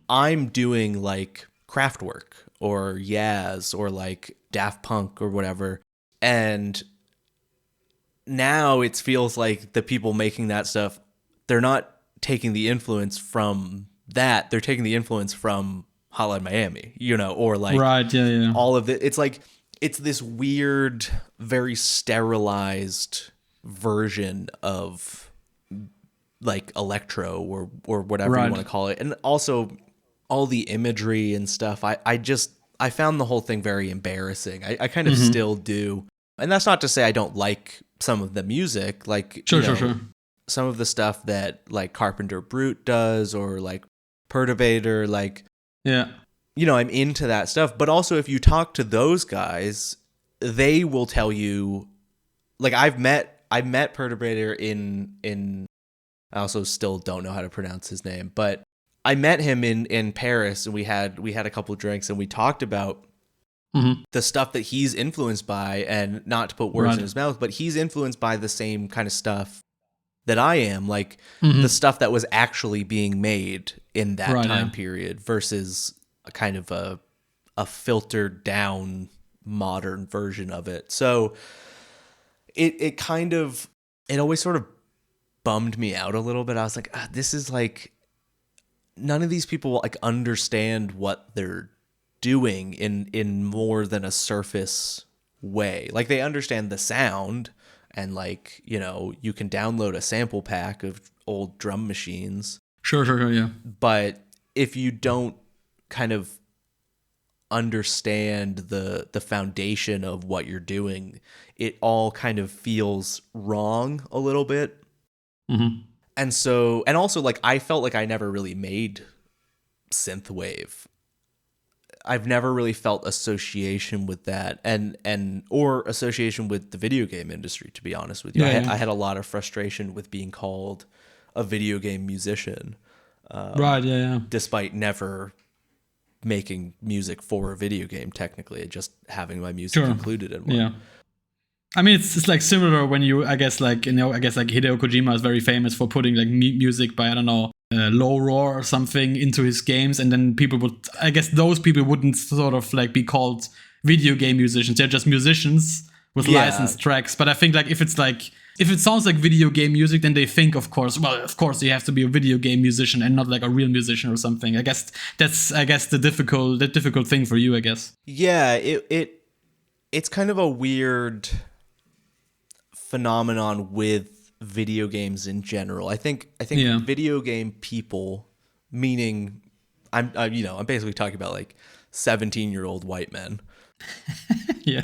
I'm doing like Kraftwerk or Yaz or like Daft Punk or whatever. And now it feels like the people making that stuff, they're not taking the influence from that, they're taking the influence from Hotline Miami, or like all of it. It's like it's this weird, very sterilized version of like electro or whatever you want to call it, and also all the imagery and stuff. I found the whole thing very embarrassing. I kind of still do, and that's not to say I don't like some of the music, like sure. Some of the stuff that like Carpenter Brut does, or like Perturbator, like I'm into that stuff. But also if you talk to those guys, they will tell you, like I've met Perturbator in I also still don't know how to pronounce his name, but I met him in Paris, and we had a couple of drinks, and we talked about the stuff that he's influenced by, and not to put words in his mouth, but he's influenced by the same kind of stuff that I am, like the stuff that was actually being made in that time period versus a kind of a filtered down modern version of it. So it always sort of bummed me out a little bit. I was like, this is like, none of these people like understand what they're doing in more than a surface way. Like they understand the sound, and like, you can download a sample pack of old drum machines. Sure, yeah. But if you don't kind of understand the foundation of what you're doing, it all kind of feels wrong a little bit. And also like I felt like I never really made synthwave. I've never really felt association with that, or association with the video game industry, to be honest with you. I had a lot of frustration with being called a video game musician. Despite never making music for a video game, technically, just having my music included in one. I mean, it's like similar when you, I guess like Hideo Kojima is very famous for putting like music by, I don't know, Low Roar or something into his games, and then people would, I guess those people wouldn't sort of like be called video game musicians. They're just musicians with licensed tracks. But I think like if it sounds like video game music, then they think, of course you have to be a video game musician and not like a real musician or something. I guess that's the difficult thing for you, I guess. Yeah, it's kind of a weird phenomenon with video games in general. I think video game people, meaning I'm basically talking about like 17-year-old white men,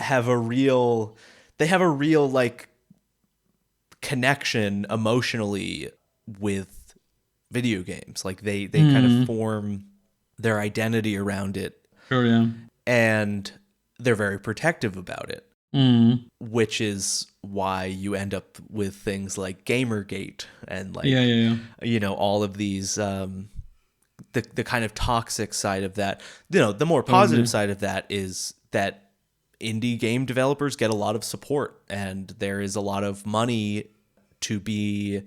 have a real like connection emotionally with video games. Like they kind of form their identity around it. Sure, yeah. And they're very protective about it. Which is why you end up with things like Gamergate and like all of these the kind of toxic side of that. The more positive side of that is that indie game developers get a lot of support, and there is a lot of money to be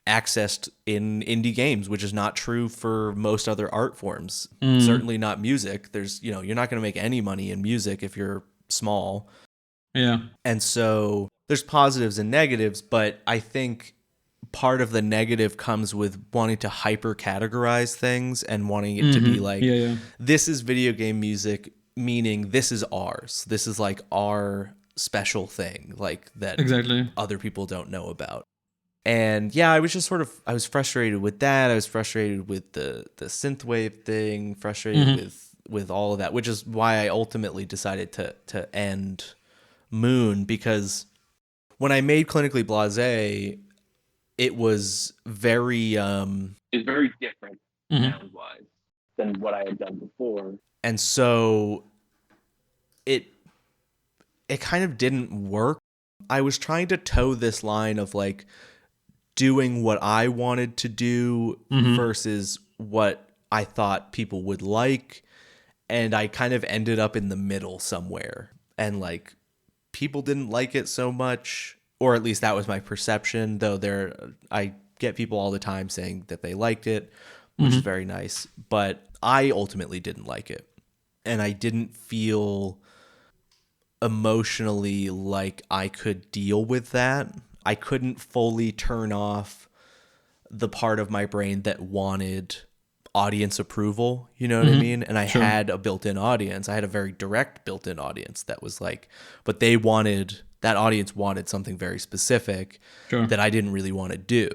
accessed in indie games, which is not true for most other art forms. Certainly not music. There's you're not going to make any money in music if you're small. Yeah. And so there's positives and negatives, but I think part of the negative comes with wanting to hyper categorize things and wanting it to be like, this is video game music, meaning this is ours. This is like our special thing, like that other people don't know about. And yeah, I was just I was frustrated with that. I was frustrated with the synthwave thing, frustrated with all of that, which is why I ultimately decided to end Moon, because when I made Clinically Blasé, it was very different sound-wise than what I had done before, and so it kind of didn't work. I was trying to toe this line of like doing what I wanted to do versus what I thought people would like, and I kind of ended up in the middle somewhere, and like people didn't like it so much, or at least that was my perception, though I get people all the time saying that they liked it, which is very nice, but I ultimately didn't like it, and I didn't feel emotionally like I could deal with that. I couldn't fully turn off the part of my brain that wanted audience approval, you know what I mean? And I had a built-in audience. I had a very direct built-in audience that was like, but that audience wanted something very specific that I didn't really want to do.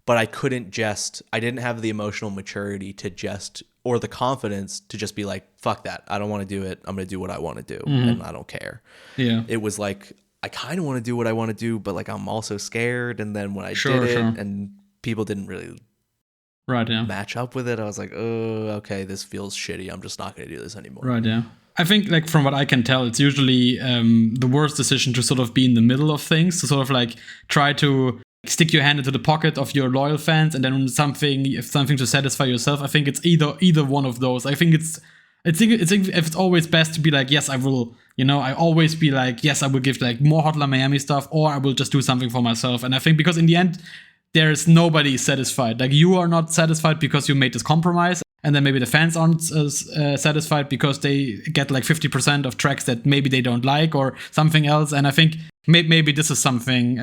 But I didn't have the emotional maturity or the confidence to just be like, fuck that. I don't want to do it. I'm going to do what I want to do. And I don't care. Yeah. It was like, I kind of want to do what I want to do, but like, I'm also scared. And then when I did it and people didn't really match up with it, I was like, oh, okay, this feels shitty. I'm just not going to do this anymore. Right, yeah. I think, like, from what I can tell, it's usually the worst decision to sort of be in the middle of things, to sort of like try to stick your hand into the pocket of your loyal fans, and then something to satisfy yourself. I think it's either one of those. I think it's always best to be like, yes, I will. I always be like, yes, I will give like more Hotline Miami stuff, or I will just do something for myself. And I think because in the end, there's nobody satisfied. Like, you are not satisfied because you made this compromise, and then maybe the fans aren't satisfied because they get like 50% of tracks that maybe they don't like or something else. And I think maybe this is something,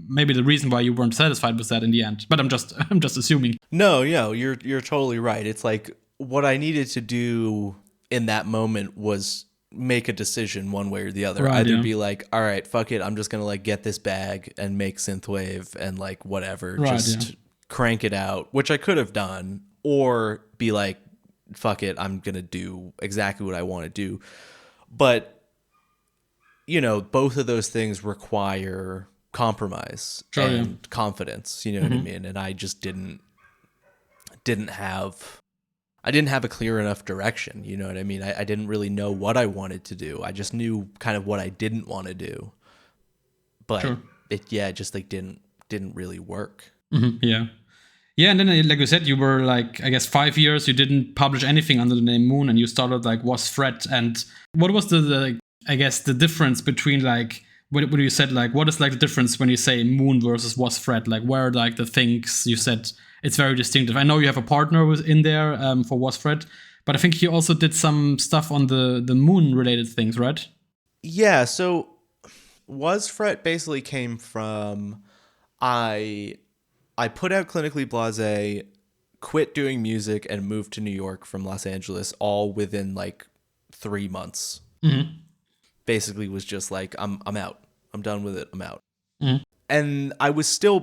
maybe the reason why you weren't satisfied with that in the end. But I'm just assuming. No, you're totally right. It's like what I needed to do in that moment was make a decision one way or the other. Either be like, all right, fuck it, I'm just gonna like get this bag and make synthwave and like whatever, crank it out, which I could have done, or be like, fuck it, I'm gonna do exactly what I want to do. But both of those things require compromise and confidence, you know what I mean? And I just didn't have a clear enough direction, you know what I mean? I didn't really know what I wanted to do. I just knew kind of what I didn't want to do. But it just like didn't really work. Yeah. Yeah, and then like you said, you were like, I guess 5 years you didn't publish anything under the name Moon, and you started like Was Threat. And what was the I guess the difference between like what you said, like, what is like the difference when you say Moon versus Was Fred? Like, where are like the things you said it's very distinctive? I know you have a partner in there for Was Fred, but I think he also did some stuff on the Moon related things, right? Yeah, so Was Fret basically came from I put out Clinically Blase, quit doing music, and moved to New York from Los Angeles all within like 3 months. Mm-hmm. Basically was just like, I'm out. I'm done with it. I'm out. Mm-hmm. And I was still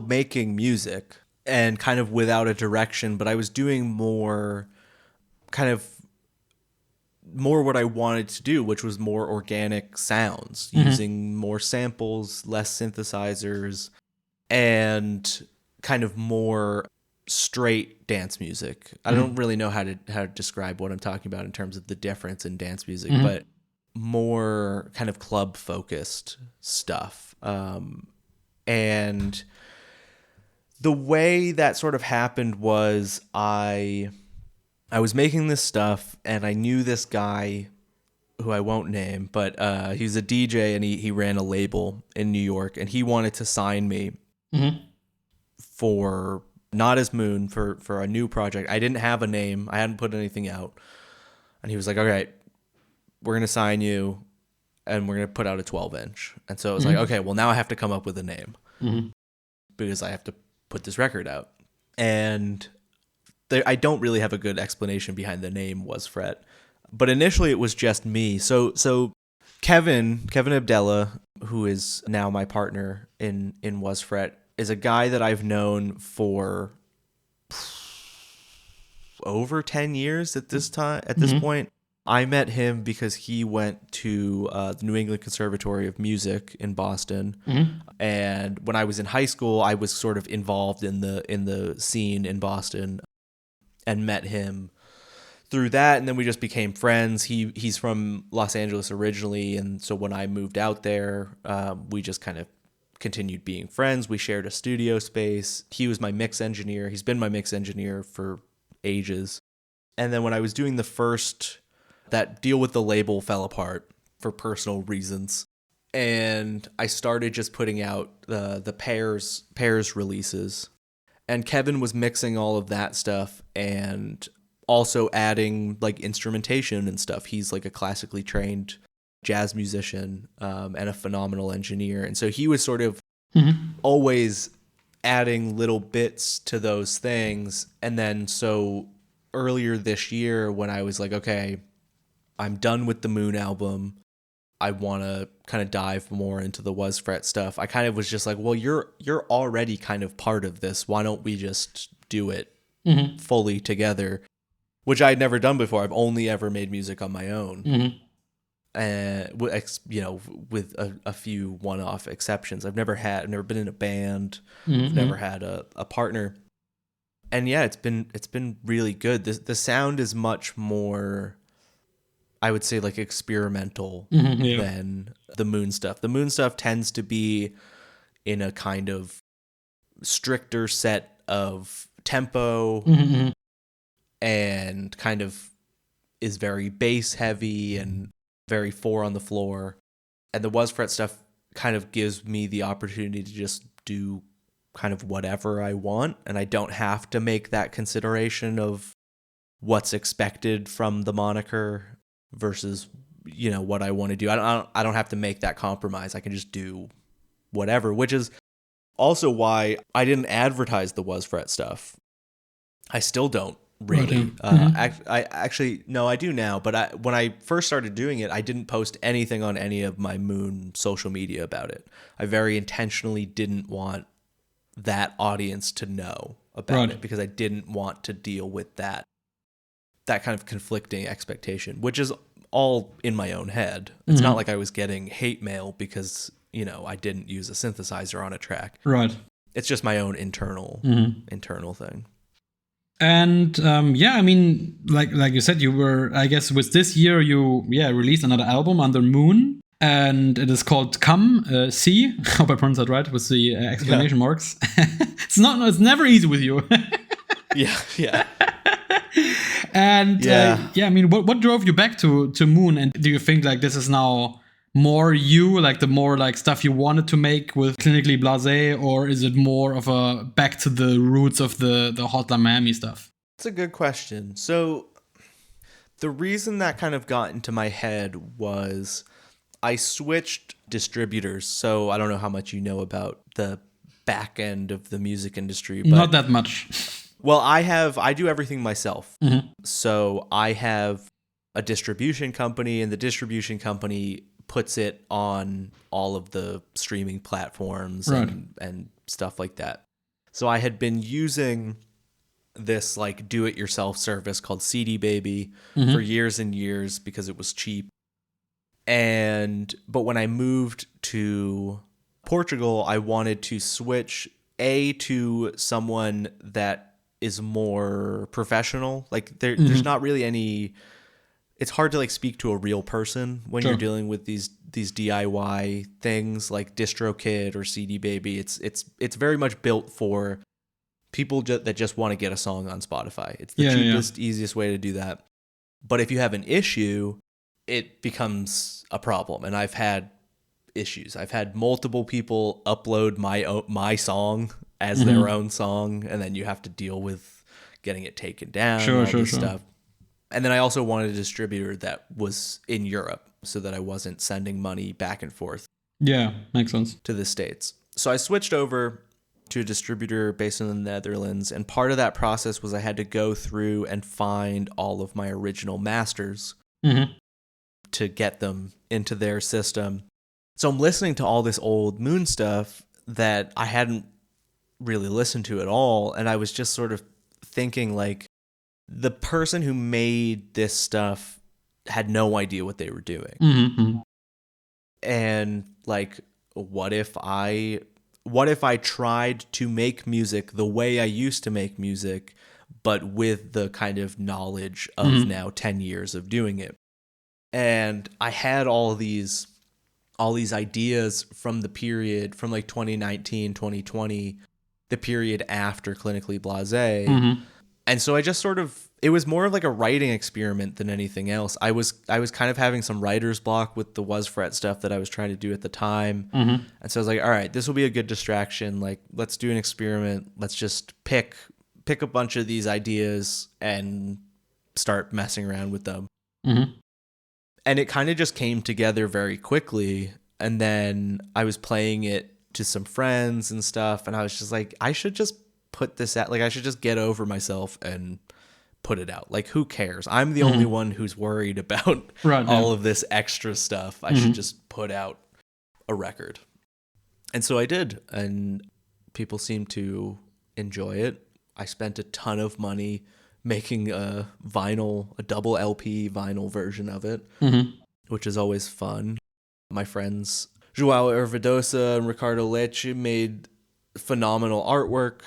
making music and kind of without a direction, but I was doing more what I wanted to do, which was more organic sounds, using more samples, less synthesizers, and kind of more straight dance music. I don't really know how to describe what I'm talking about in terms of the difference in dance music, but more kind of club focused stuff. And the way that sort of happened was I was making this stuff, and I knew this guy who I won't name, but he's a DJ, and he ran a label in New York, and he wanted to sign me for not as Moon, for a new project. I didn't have a name. I hadn't put anything out. And he was like, all right, we're going to sign you, and we're going to put out a 12-inch. And so it was like, okay, well, now I have to come up with a name because I have to put this record out. And I don't really have a good explanation behind the name Was Fret, but initially it was just me. So Kevin Abdella, who is now my partner in Was Fret, is a guy that I've known for over 10 years at this point. I met him because he went to the New England Conservatory of Music in Boston, and when I was in high school, I was sort of involved in the scene in Boston, and met him through that, and then we just became friends. He's from Los Angeles originally, and so when I moved out there, we just kind of continued being friends. We shared a studio space. He was my mix engineer. He's been my mix engineer for ages. And then when I was doing that deal with the label fell apart for personal reasons, and I started just putting out the pairs releases. And Kevin was mixing all of that stuff and also adding like instrumentation and stuff. He's like a classically trained jazz musician and a phenomenal engineer. And so he was sort of always adding little bits to those things. And then so earlier this year, when I was like, okay, I'm done with the Moon album, I want to kind of dive more into the Was Fret stuff, I kind of was just like, well, you're already kind of part of this. Why don't we just do it fully together? Which I had never done before. I've only ever made music on my own. And with a few one-off exceptions. I've never been in a band. I've never had a partner. And yeah, it's been really good. The sound is much more, I would say, like experimental than the Moon stuff. The Moon stuff tends to be in a kind of stricter set of tempo and kind of is very bass heavy and very 4 on the floor. And the Was Fret stuff kind of gives me the opportunity to just do kind of whatever I want, and I don't have to make that consideration of what's expected from the moniker versus what I want to do. I don't have to make that compromise. I can just do whatever, which is also why I didn't advertise the Was Fret stuff. I still don't really. I actually, no, I do now, but when I first started doing it, I didn't post anything on any of my Moon social media about it. I very intentionally didn't want that audience to know about it because I didn't want to deal with that kind of conflicting expectation, which is all in my own head. It's not like I was getting hate mail because, I didn't use a synthesizer on a track. Right. It's just my own internal thing. And I mean, like you said, you were, I guess, with this year you released another album under Moon, and it is called Come See. I hope I pronounced that right with the exclamation marks. It's never easy with you. yeah. And I mean, what drove you back to Moon? And do you think like this is now more you, like the more like stuff you wanted to make with Clinically Blasé, or is it more of a back to the roots of the Hotline Miami stuff? It's a good question. So the reason that kind of got into my head was I switched distributors. So I don't know how much you know about the back end of the music industry, but not that much. Well, I do everything myself. Mm-hmm. So I have a distribution company, and the distribution company puts it on all of the streaming platforms and stuff like that. So I had been using this like do-it-yourself service called CD Baby for years and years because it was cheap. But when I moved to Portugal, I wanted to switch to someone that is more professional. Like there's not really any. It's hard to like speak to a real person when you're dealing with these DIY things like DistroKid or CD Baby. It's very much built for people that just want to get a song on Spotify. It's the cheapest, easiest way to do that. But if you have an issue, it becomes a problem. And I've had issues. I've had multiple people upload my song as their own song, and then you have to deal with getting it taken down stuff. And then I also wanted a distributor that was in Europe so that I wasn't sending money back and forth. Yeah, makes sense. To the States. So I switched over to a distributor based in the Netherlands, and part of that process was I had to go through and find all of my original masters to get them into their system. So I'm listening to all this old Moon stuff that I hadn't really listened to at all, and I was just sort of thinking like the person who made this stuff had no idea what they were doing. And like what if I tried to make music the way I used to make music, but with the kind of knowledge of now 10 years of doing it? And I had all these ideas from the period from like 2019, 2020, the period after Clinically Blasé. And so I just sort of, it was more of like a writing experiment than anything else. I was kind of having some writer's block with the Was Fret stuff that I was trying to do at the time. And so I was like, all right, this will be a good distraction. Like, let's do an experiment. Let's just pick a bunch of these ideas and start messing around with them. And it kind of just came together very quickly. And then I was playing it to some friends and stuff. And I was just like, I should just put this out. Like, I should just get over myself and put it out. Like, who cares? I'm the only one who's worried about all of this extra stuff. I should just put out a record. And so I did. And people seemed to enjoy it. I spent a ton of money making a double LP vinyl version of it, which is always fun. My friends Joao Ervedosa and Ricardo Leche made phenomenal artwork,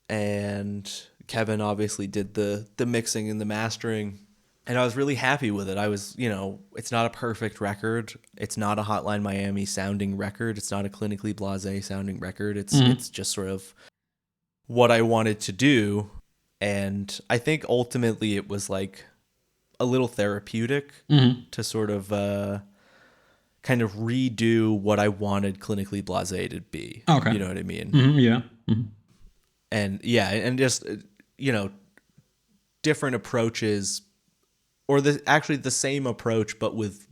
and Kevin obviously did the mixing and the mastering, and I was really happy with it. I was, it's not a perfect record. It's not a Hotline Miami sounding record. It's not a Clinically Blasé sounding record. It's just sort of what I wanted to do. And I think ultimately it was like a little therapeutic to sort of kind of redo what I wanted Clinically Blasé to be. Okay. You know what I mean? Yeah. And yeah, and just, different approaches, or actually the same approach, but with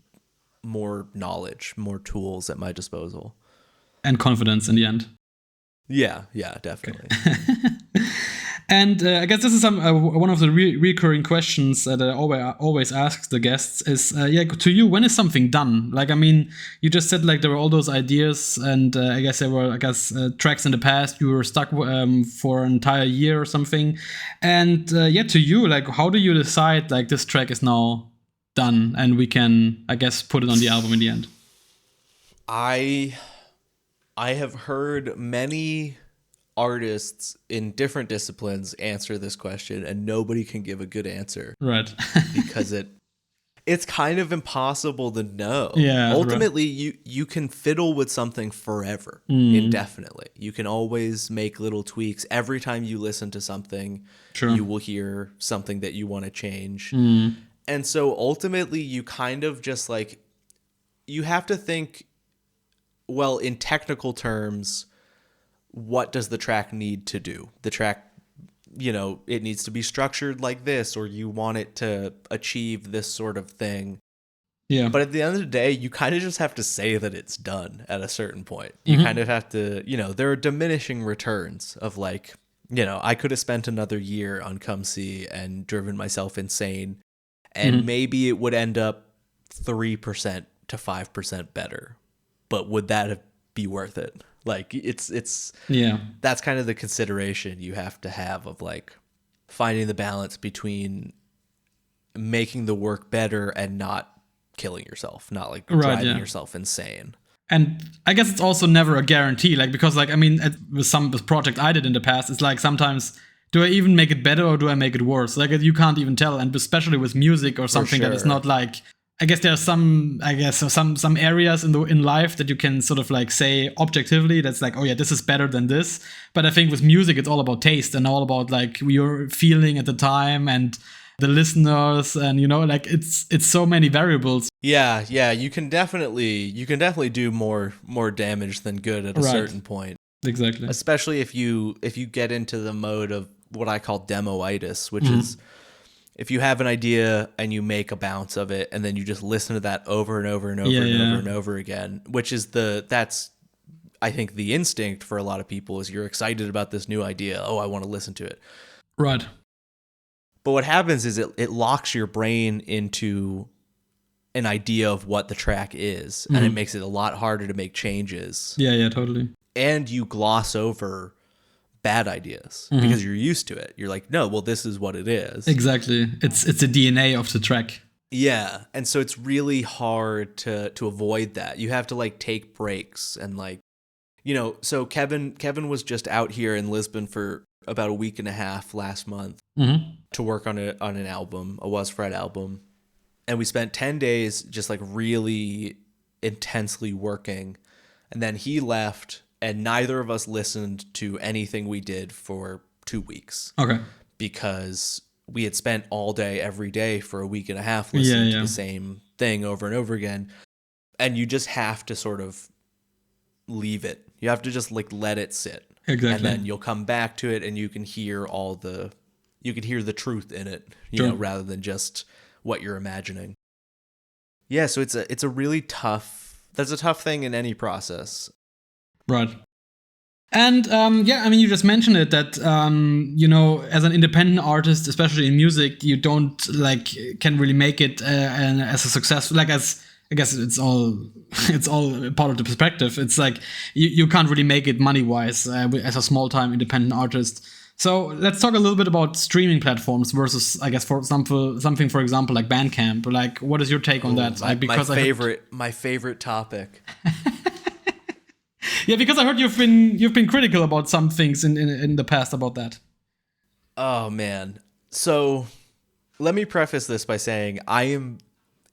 more knowledge, more tools at my disposal. And confidence in the end. Yeah, definitely. Okay. And I guess this is one of the recurring questions that I always ask the guests is, to you, when is something done? Like, I mean, you just said like there were all those ideas, and I guess there were, tracks in the past you were stuck for an entire year or something. And to you, like, how do you decide like this track is now done and we can, I guess, put it on the album in the end? I have heard many artists in different disciplines answer this question, and nobody can give a good answer. Right. Because it's kind of impossible to know. Yeah. Ultimately, you can fiddle with something forever, indefinitely. You can always make little tweaks. Every time you listen to something, you will hear something that you want to change. And so ultimately, you kind of just like you have to think, well, in technical terms, what does the track need to do? The track, it needs to be structured like this, or you want it to achieve this sort of thing. Yeah. But at the end of the day, you kind of just have to say that it's done at a certain point. You kind of have to, there are diminishing returns of like, I could have spent another year on Come See and driven myself insane, and maybe it would end up 3% to 5% better. But would that be worth it? Like it's that's kind of the consideration you have to have of like finding the balance between making the work better and not killing yourself, not like driving yourself insane. And I guess it's also never a guarantee, like, because like, I mean, with some project I did in the past, it's like sometimes, do I even make it better or do I make it worse? Like, you can't even tell. And especially with music or something that is not like, I guess there's some areas in life that you can sort of like say objectively that's like, oh yeah, this is better than this. But I think with music, it's all about taste and all about like your feeling at the time and the listeners, and like it's so many variables. Yeah, you can definitely do more damage than good at a certain point. Exactly. Especially if you get into the mode of what I call demoitis, which is if you have an idea and you make a bounce of it and then you just listen to that over and over and over over and over again, which is that's I think the instinct for a lot of people is you're excited about this new idea. Oh, I want to listen to it. Right. But what happens is it locks your brain into an idea of what the track is, and it makes it a lot harder to make changes. Yeah, totally. And you gloss over bad ideas because you're used to it. You're like, no, well, this is what it is. Exactly. It's the DNA of the track. Yeah. And so it's really hard to avoid that. You have to like take breaks and like, so Kevin was just out here in Lisbon for about a week and a half last month to work on an album, a Was Fred album. And we spent 10 days just like really intensely working. And then he left, and neither of us listened to anything we did for 2 weeks. Okay. Because we had spent all day, every day for a week and a half listening to the same thing over and over again. And you just have to sort of leave it. You have to just like let it sit. Exactly. And then you'll come back to it and you can hear the truth in it, rather than just what you're imagining. Yeah, so it's a really that's a tough thing in any process. Right. And you just mentioned it that as an independent artist, especially in music, you don't can really make it as a success. I guess it's all part of the perspective. It's like you can't really make it money wise as a small time independent artist. So let's talk a little bit about streaming platforms versus, I guess, for example, something for example like Bandcamp. Like, what is your take on that? My favorite topic. Yeah, because I heard you've been critical about some things in the past about that. Oh man. So let me preface this by saying I am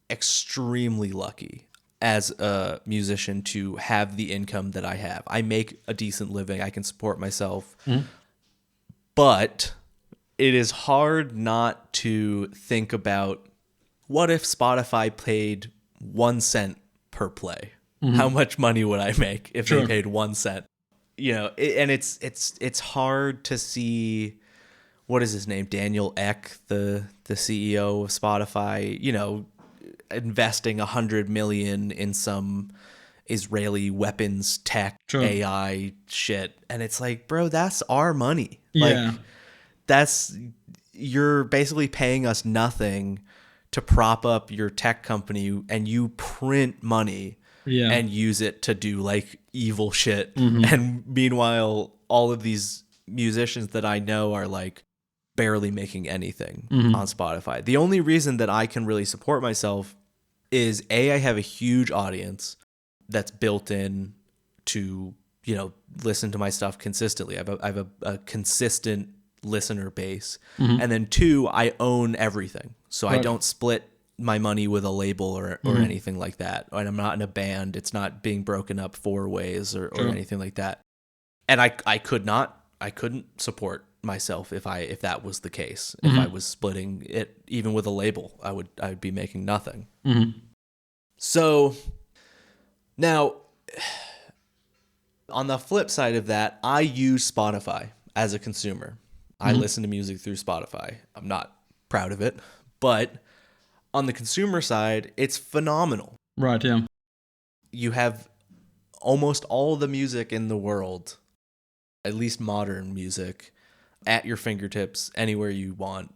extremely lucky as a musician to have the income that I have. I make a decent living. I can support myself. But it is hard not to think about, what if Spotify paid 1 cent per play? How much money would I make if they paid 1 cent? And it's hard to see, what is his name? Daniel Ek, the CEO of Spotify, investing $100 million in some Israeli weapons tech AI shit. And it's like, bro, that's our money. Yeah. You're basically paying us nothing to prop up your tech company, and you print money and use it to do like evil shit. And meanwhile, all of these musicians that I know are like barely making anything on Spotify. The only reason that I can really support myself is I have a huge audience that's built in to, listen to my stuff consistently. I have a consistent listener base. And then 2, I own everything. So I don't split my money with a label or anything like that. And I'm not in a band. It's not being broken up 4 ways or anything like that. And I couldn't support myself if that was the case. If I was splitting it even with a label, I would be making nothing. So Now, on the flip side of that, I use Spotify as a consumer. I listen to music through Spotify. I'm not proud of it, but on the consumer side, it's phenomenal. Right, yeah. You have almost all the music in the world, at least modern music, at your fingertips anywhere you want,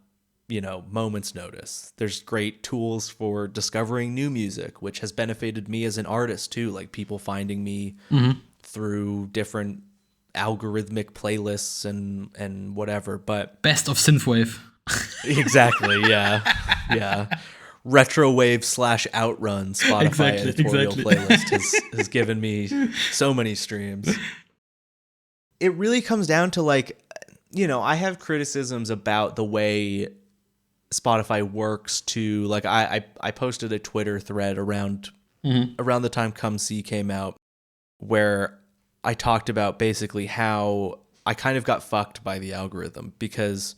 moment's notice. There's great tools for discovering new music, which has benefited me as an artist too, like people finding me through different algorithmic playlists and whatever. But best of synthwave. Exactly, yeah. Retrowave / Outrun Spotify editorial playlist has given me so many streams. It really comes down to I have criticisms about the way Spotify works to I posted a Twitter thread around the time Come See came out where I talked about basically how I kind of got fucked by the algorithm because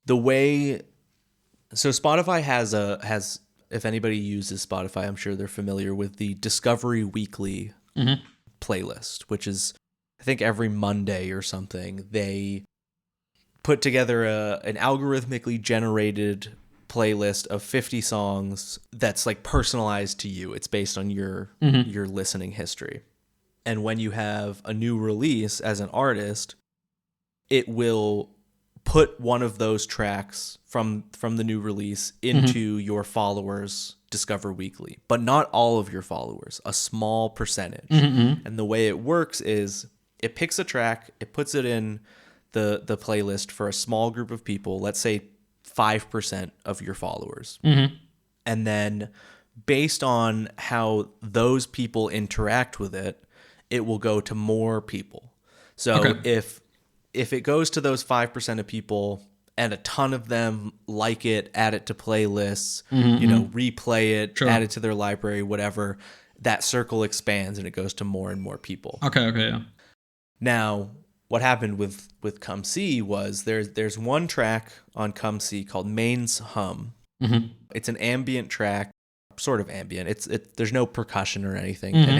the way Spotify has if anybody uses Spotify, I'm sure they're familiar with the Discovery Weekly playlist, which is I think every Monday or something they put together an algorithmically generated playlist of 50 songs that's like personalized to you. It's based on your listening history. And when you have a new release as an artist, it will put one of those tracks from the new release into your followers' Discover Weekly, but not all of your followers, a small percentage. And the way it works is it picks a track, it puts it in the playlist for a small group of people, let's say 5% of your followers. And then based on how those people interact with it, it will go to more people. So if it goes to those 5% of people and a ton of them like it, add it to playlists, replay it, add it to their library, whatever, that circle expands and it goes to more and more people. Okay, yeah. Now, what happened with Come See was there's one track on Come See called Main's Hum. It's an ambient track, sort of ambient. There's no percussion or anything, and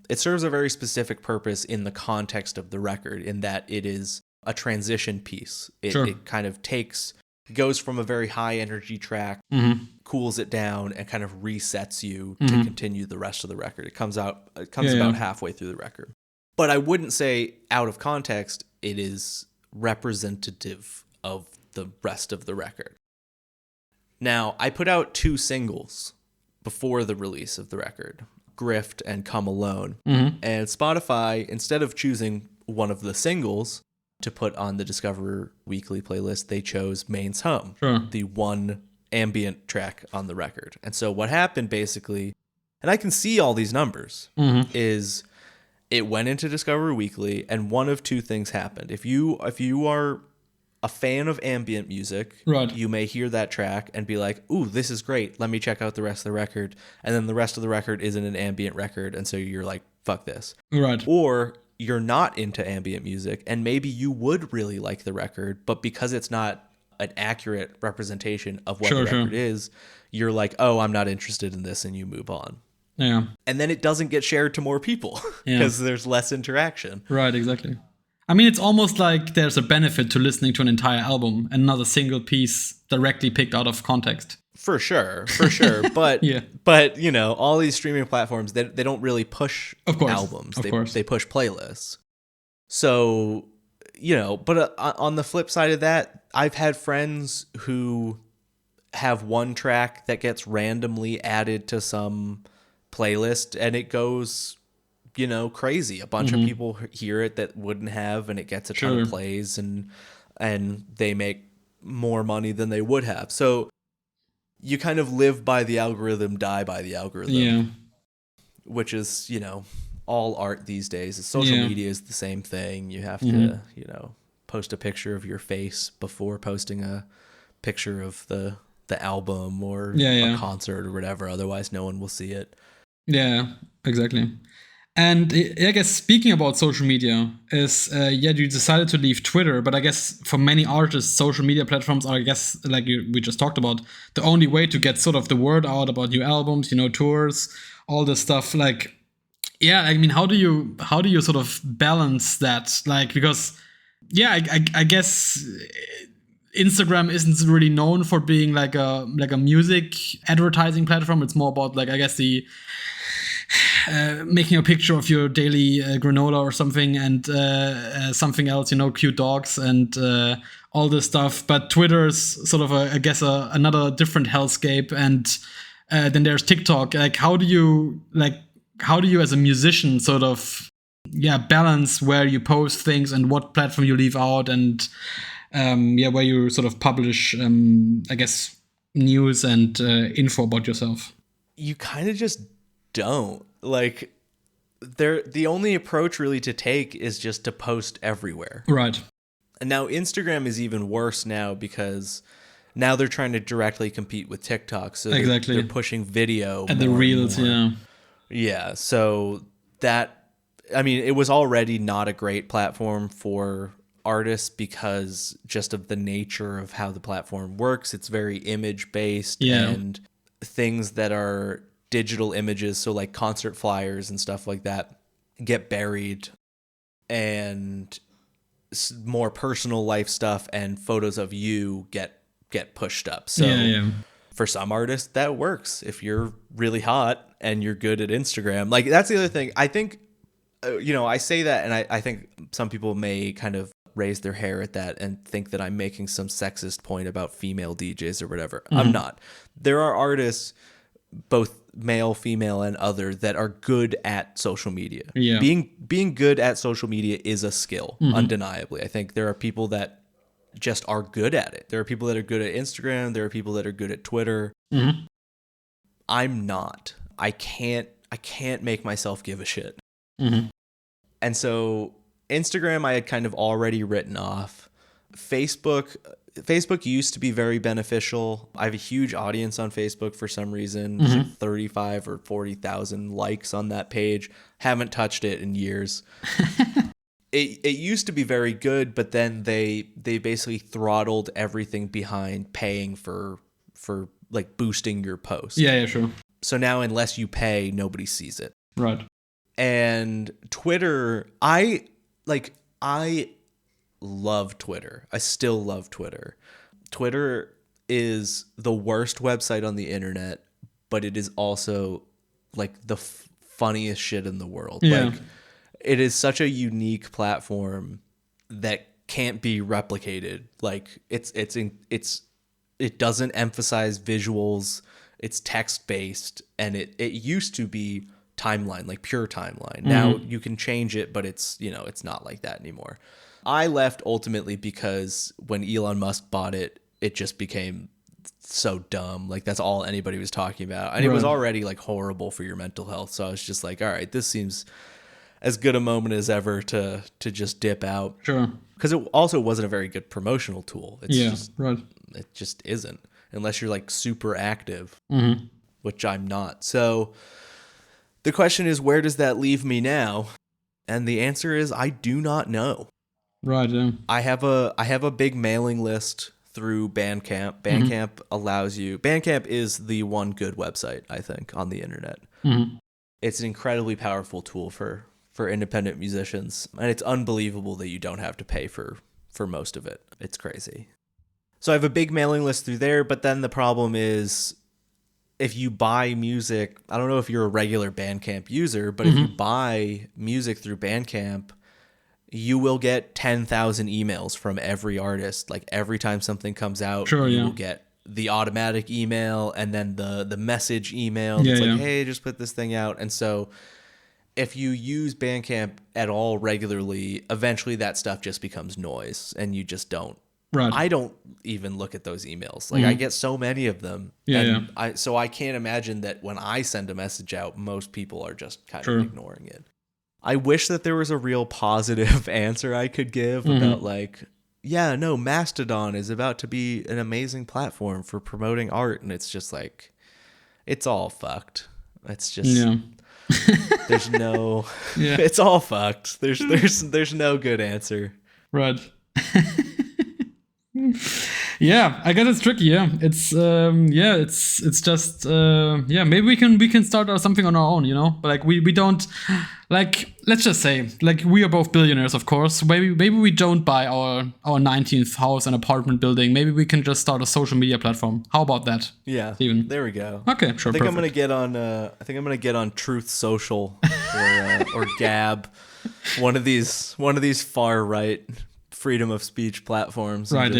it serves a very specific purpose in the context of the record, in that it is a transition piece. It kind of goes from a very high energy track, cools it down, and kind of resets you to continue the rest of the record. It comes about halfway through the record. But I wouldn't say out of context it is representative of the rest of the record. Now, I put out 2 singles before the release of the record, Grift and Come Alone. And Spotify, instead of choosing one of the singles to put on the Discover Weekly playlist, they chose Main's Hum, the one ambient track on the record. And so what happened basically, and I can see all these numbers, is it went into Discover Weekly, and one of 2 things happened. If you are a fan of ambient music, you may hear that track and be like, ooh, this is great. Let me check out the rest of the record. And then the rest of the record isn't an ambient record, and so you're like, fuck this. Or you're not into ambient music, and maybe you would really like the record, but because it's not an accurate representation of what the record is, you're like, oh, I'm not interested in this, and you move on. Yeah. And then it doesn't get shared to more people because there's less interaction. Right, exactly. I mean, it's almost like there's a benefit to listening to an entire album and not a single piece directly picked out of context. For sure. But but all these streaming platforms, they don't really push albums. They push playlists. So, but on the flip side of that, I've had friends who have one track that gets randomly added to some playlist and it goes crazy. A bunch of people hear it that wouldn't have, and it gets a ton of plays, and they make more money than they would have. So you kind of live by the algorithm, die by the algorithm, which is all art these days. Social media is the same thing. You have to post a picture of your face before posting a picture of the album or a concert or whatever, otherwise no one will see it. Yeah, exactly. And I guess speaking about social media is, you decided to leave Twitter, but I guess for many artists, social media platforms are, I guess, we just talked about, the only way to get sort of the word out about new albums, tours, all this stuff. Yeah, I mean, how do you sort of balance that? Like, because yeah, I guess Instagram isn't really known for being like a music advertising platform. It's more about, like, I guess, the making a picture of your daily granola or something, and something else, cute dogs and all this stuff. But Twitter is sort of I guess another different hellscape. And then there's TikTok. Like, how do you as a musician sort of balance where you post things and what platform you leave out, and where you sort of publish I guess news and info about yourself? You kind of just don't. Like, the only approach really to take is just to post everywhere. Right. And now Instagram is even worse now, because now they're trying to directly compete with TikTok. So exactly. they're pushing video and the reels, Yeah, so that, I mean, it was already not a great platform for artists because just of the nature of how the platform works. It's very image based, and things that are digital images, so like concert flyers and stuff like that, get buried, and more personal life stuff and photos of you get pushed up. So for some artists that works. If you're really hot and you're good at Instagram, like, that's the other thing. I think, I say that, and I think some people may kind of raise their hair at that and think that I'm making some sexist point about female DJs or whatever. Mm-hmm. I'm not. There are artists, both male, female, and other, that are good at social media. Yeah. Being good at social media is a skill, undeniably. I think there are people that just are good at it. There are people that are good at Instagram. There are people that are good at Twitter. Mm-hmm. I'm not. I can't make myself give a shit. Mm-hmm. And so Instagram I had kind of already written off. Facebook used to be very beneficial. I have a huge audience on Facebook for some reason. There's like 35 or 40,000 likes on that page. Haven't touched it in years. It used to be very good, but then they basically throttled everything behind paying for like boosting your post. Yeah, sure. So now unless you pay, nobody sees it. Right. And Twitter, I love Twitter. I still love Twitter. Twitter is the worst website on the internet, but it is also like the funniest shit in the world. Yeah. Like, it is such a unique platform that can't be replicated. Like, it doesn't emphasize visuals. It's text based, and it used to be timeline, like pure timeline. Mm-hmm. Now you can change it, but it's not like that anymore. I left ultimately because when Elon Musk bought it, it just became so dumb. Like, that's all anybody was talking about. And It was already like horrible for your mental health. So I was just like, all right, this seems as good a moment as ever to just dip out. Sure. Because it also wasn't a very good promotional tool. It just isn't, unless you're like super active, which I'm not. So the question is, where does that leave me now? And the answer is, I do not know. Right. Yeah. I have a big mailing list through Bandcamp. Bandcamp allows you. Bandcamp is the one good website, I think, on the internet. Mm-hmm. It's an incredibly powerful tool for independent musicians, and it's unbelievable that you don't have to pay for most of it. It's crazy. So I have a big mailing list through there, but then the problem is, if you buy music, I don't know if you're a regular Bandcamp user, but if you buy music through Bandcamp, you will get 10,000 emails from every artist. Like, every time something comes out, you will get the automatic email and then the message email. It's like, hey, just put this thing out. And so if you use Bandcamp at all regularly, eventually that stuff just becomes noise, and you just don't. Right. I don't even look at those emails. Like, I get so many of them. So I can't imagine that when I send a message out, most people are just kind of ignoring it. I wish that there was a real positive answer I could give about, like, Mastodon is about to be an amazing platform for promoting art. And it's just like, it's all fucked. It's just, there's no, it's all fucked. There's no good answer. Right. Yeah, I guess it's tricky. Yeah, it's just maybe we can start something on our own. But like we don't like, let's just say, like, we are both billionaires, of course. Maybe we don't buy our 19th house and apartment building. Maybe we can just start a social media platform. How about that? Yeah, Stephen? There we go. Okay, sure. I think I'm gonna get on. I think I'm gonna get on Truth Social or Gab, one of these far right freedom of speech platforms. Right.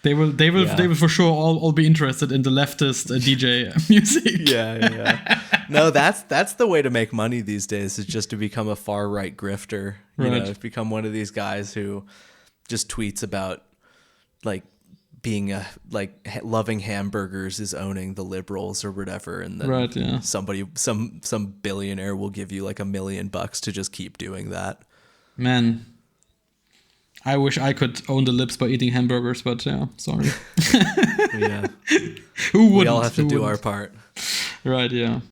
They will for sure all be interested in the leftist DJ music. Yeah. No, that's the way to make money these days, is just to become a far right grifter. You know, become one of these guys who just tweets about like being loving hamburgers is owning the liberals or whatever, and then somebody some billionaire will give you like $1 million to just keep doing that. Man, I wish I could own the lips by eating hamburgers, but yeah, sorry. Yeah. Who wouldn't? We all have to do our part. Right, yeah.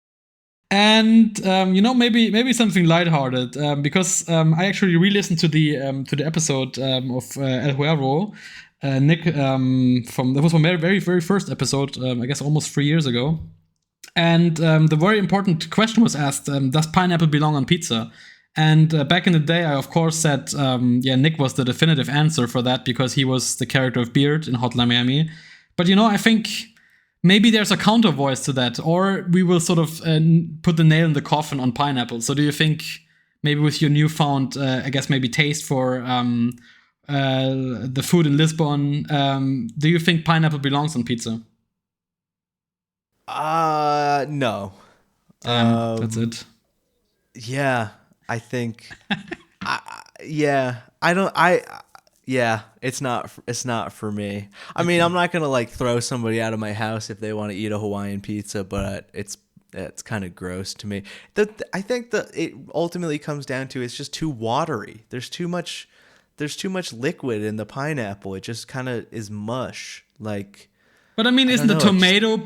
And maybe something lighthearted, because I actually re-listened to the episode of El Huervo. Nick, that was my very, very first episode, I guess almost 3 years ago. And the very important question was asked, does pineapple belong on pizza? And back in the day, I of course said, Nick was the definitive answer for that, because he was the character of Beard in Hotline Miami. But I think maybe there's a counter voice to that, or we will sort of put the nail in the coffin on pineapple. So do you think maybe with your newfound, I guess maybe taste for the food in Lisbon, do you think pineapple belongs on pizza? No. That's it. Yeah, I think. It's not for me. I mean, I'm not gonna like throw somebody out of my house if they want to eat a Hawaiian pizza, but it's kind of gross to me. I think that it ultimately comes down to it's just too watery. There's too much liquid in the pineapple. It just kind of is mush. Like, but I mean, isn't the tomato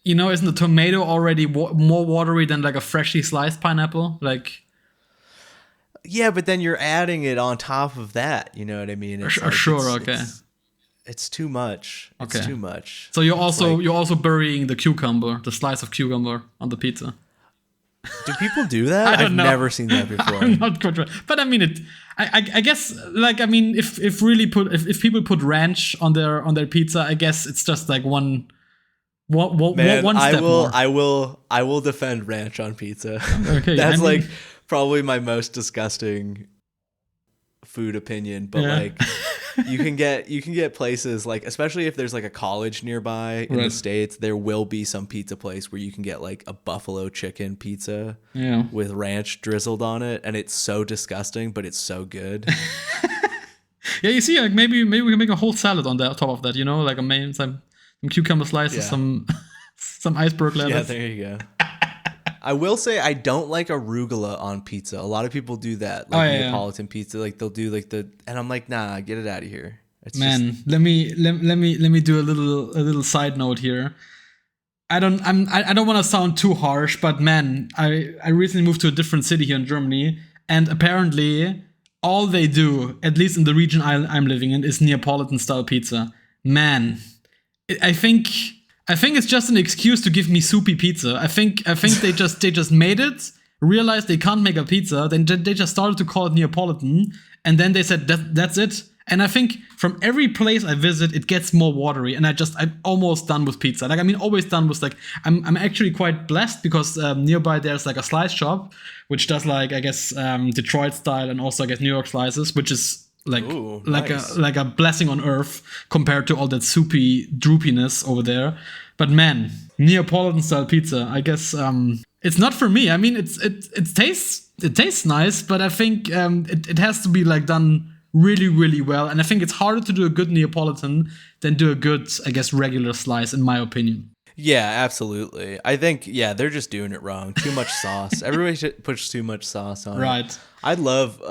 isn't the tomato already more watery than like a freshly sliced pineapple? Like, yeah, but then you're adding it on top of that. You know what I mean? It's too much. It's too much. So you're also burying the slice of cucumber on the pizza. Do people do that? I've never seen that before. I'm not quite sure. But I mean, I guess, like, I mean, if people put ranch on their pizza, I guess it's just like one step more. I will defend ranch on pizza. Okay, that's like probably my most disgusting food opinion, but like you can get places, like, especially if there's like a college nearby in the States, there will be some pizza place where you can get like a buffalo chicken pizza with ranch drizzled on it, and it's so disgusting, but it's so good. Yeah, you see, like, maybe we can make a whole salad on top of that, like some cucumber slices, some iceberg lettuce. Yeah, there you go. I will say I don't like arugula on pizza. A lot of people do that, like Neapolitan pizza. Like they'll do like and I'm like, nah, get it out of here. Let me do a little side note here. I don't want to sound too harsh, but man, I recently moved to a different city here in Germany, and apparently all they do, at least in the region I'm living in, is Neapolitan style pizza. Man, I think it's just an excuse to give me soupy pizza. I think they just made it, realized they can't make a pizza, then they just started to call it Neapolitan, and then they said that's it. And I think from every place I visit, it gets more watery, and I'm almost done with pizza. Like, I mean, always done with, like, I'm actually quite blessed because nearby there's like a slice shop which does, like, I guess Detroit style and also, I guess, New York slices, which is nice. like a blessing on earth compared to all that soupy droopiness over there. But man, Neapolitan style pizza, I guess it's not for me. I mean, it tastes nice, but I think it has to be like done really, really well. And I think it's harder to do a good Neapolitan than do a good, I guess, regular slice, in my opinion. Yeah, absolutely. I think, they're just doing it wrong. Too much sauce. Everybody puts too much sauce on it. I love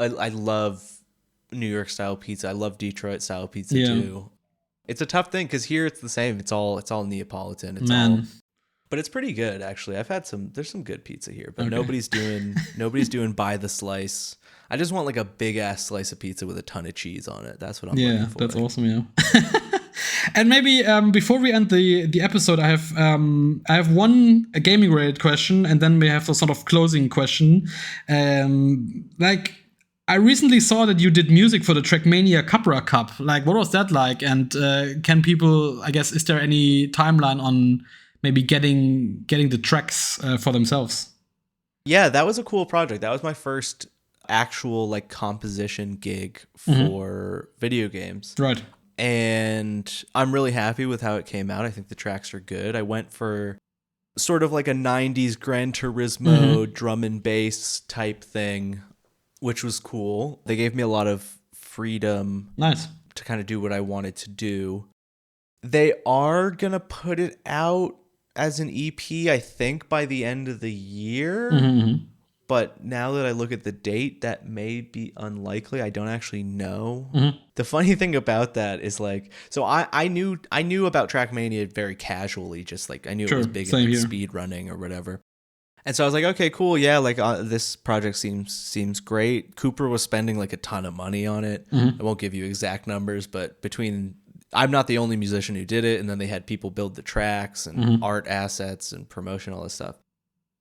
New York style pizza. I love Detroit style pizza too. It's a tough thing because here it's the same. It's all Neapolitan. But it's pretty good, actually. There's some good pizza here, but nobody's doing by the slice. I just want like a big ass slice of pizza with a ton of cheese on it. That's what I'm looking for. That's awesome. Yeah. And maybe before we end the episode, I have one gaming related question, and then we have a sort of closing question. Like, I recently saw that you did music for the Trackmania Capra Cup. Like, what was that like? And can people, I guess, is there any timeline on maybe getting the tracks for themselves? Yeah, that was a cool project. That was my first actual like composition gig for video games. Right. And I'm really happy with how it came out. I think the tracks are good. I went for sort of like a 90s Gran Turismo drum and bass type thing, which was cool. They gave me a lot of freedom to kind of do what I wanted to do. They are going to put it out as an EP, I think, by the end of the year. But now that I look at the date, that may be unlikely. I don't actually know. The funny thing about that is like, so I knew about Trackmania very casually, just like I knew it was big in like speed running or whatever. And so I was like, okay, cool, yeah, like this project seems great. Cooper was spending like a ton of money on it. I won't give you exact numbers, but I'm not the only musician who did it, and then they had people build the tracks and art assets and promotion, all this stuff.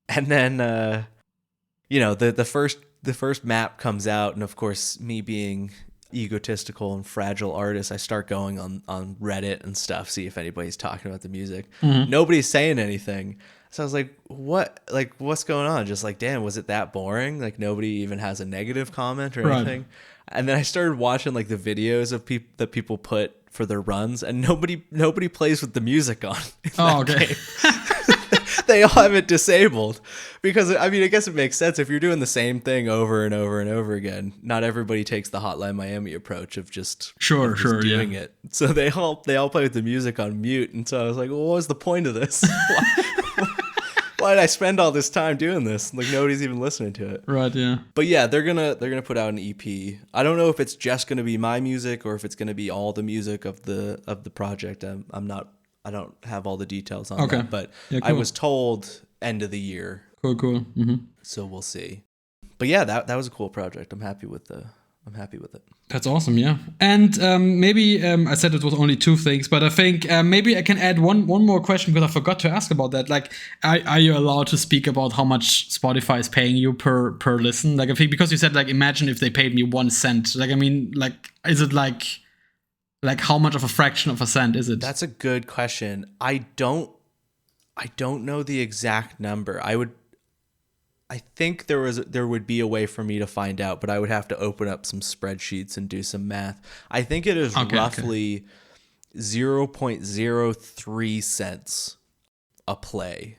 And then the first map comes out, and of course, me being egotistical and fragile artist, I start going on Reddit and stuff, see if anybody's talking about the music. Nobody's saying anything. So I was like, what's going on? Just like, damn, was it that boring? Like nobody even has a negative comment or anything. And then I started watching like the videos of that people put for their runs, and nobody plays with the music on. Game. They all have it disabled because, I mean, I guess it makes sense if you're doing the same thing over and over and over again. Not everybody takes the Hotline Miami approach of just doing it. So they all play with the music on mute, and so I was like, well, what was the point of this? Why did I spend all this time doing this? Like nobody's even listening to it. Right, yeah. But yeah, they're gonna put out an EP. I don't know if it's just gonna be my music or if it's gonna be all the music of the project. I don't have all the details on that, but yeah, cool. I was told end of the year. Cool. So we'll see. But yeah, that was a cool project. I'm happy with it. That's awesome, yeah. And maybe I said it was only two things, but I think maybe I can add one more question because I forgot to ask about that. Like, are you allowed to speak about how much Spotify is paying you per listen? Like, I think because you said like, imagine if they paid me 1 cent. Like, I mean, like, is it like how much of a fraction of a cent is it? That's a good question. I don't know the exact number. I think there would be a way for me to find out, but I would have to open up some spreadsheets and do some math. I think it is roughly 0.03 cents a play.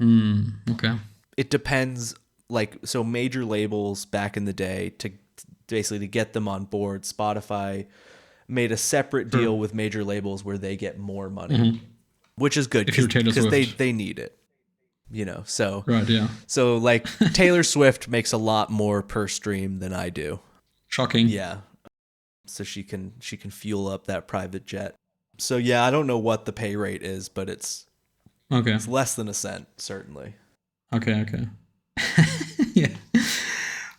Okay. It depends. Like, so major labels back in the day to get them on board, Spotify made a separate deal with major labels where they get more money, which is good because they need it. So right, yeah. So like Taylor Swift makes a lot more per stream than I do. Shocking. Yeah. So she can fuel up that private jet. So yeah, I don't know what the pay rate is, but it's less than a cent, certainly. Okay. Yeah.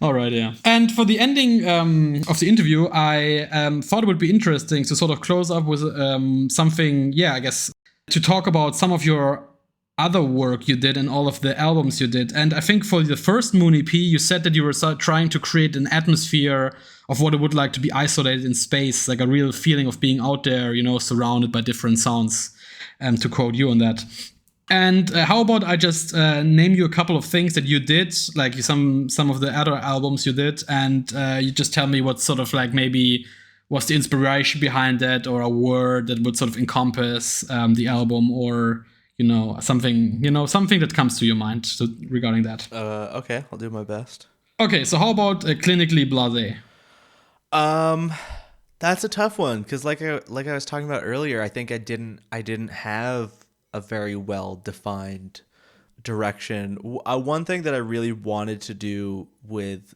All right, yeah. And for the ending of the interview, I thought it would be interesting to sort of close up with something, I guess, to talk about some of your other work you did and all of the albums you did. And I think for the first Moon EP, you said that you were trying to create an atmosphere of what it would like to be isolated in space, like a real feeling of being out there, surrounded by different sounds, to quote you on that. And how about I just name you a couple of things that you did, like some of the other albums you did, and you just tell me what sort of like maybe was the inspiration behind that, or a word that would sort of encompass the album, or something that comes to your mind regarding that. Okay, I'll do my best. Okay, so how about Clinically Blasé? That's a tough one because like I was talking about earlier, I think I didn't have a very well defined direction. One thing that I really wanted to do with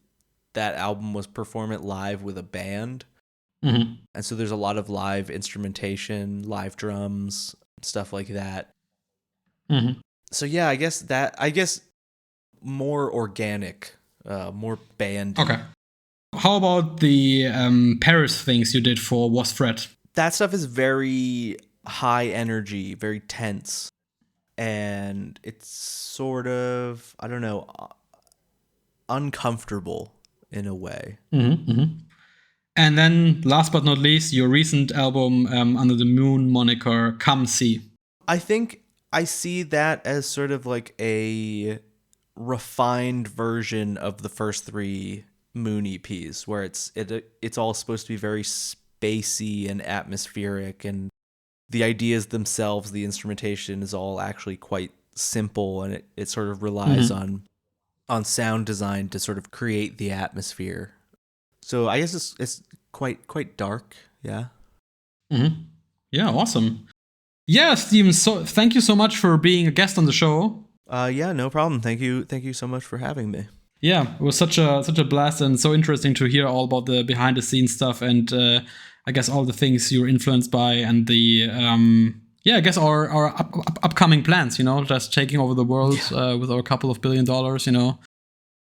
that album was perform it live with a band. And so there's a lot of live instrumentation, live drums, stuff like that. So yeah, I guess more organic, more band. Okay. How about the Paris things you did for Was Fred? That stuff is very high energy, very tense, and it's sort of, I don't know, uncomfortable in a way. And then, last but not least, your recent album under the Moon moniker, Come See. I think I see that as sort of like a refined version of the first 3 Moon EPs, where it's all supposed to be very spacey and atmospheric, and the ideas themselves, the instrumentation is all actually quite simple, and it sort of relies on sound design to sort of create the atmosphere. So I guess it's quite dark, yeah. Yeah, awesome. Yeah, Stephen. So thank you so much for being a guest on the show. Yeah, no problem. Thank you so much for having me. Yeah, it was such a blast and so interesting to hear all about the behind the scenes stuff and I guess all the things you're influenced by and the I guess our upcoming plans. Just taking over the world with our couple of $1 billion.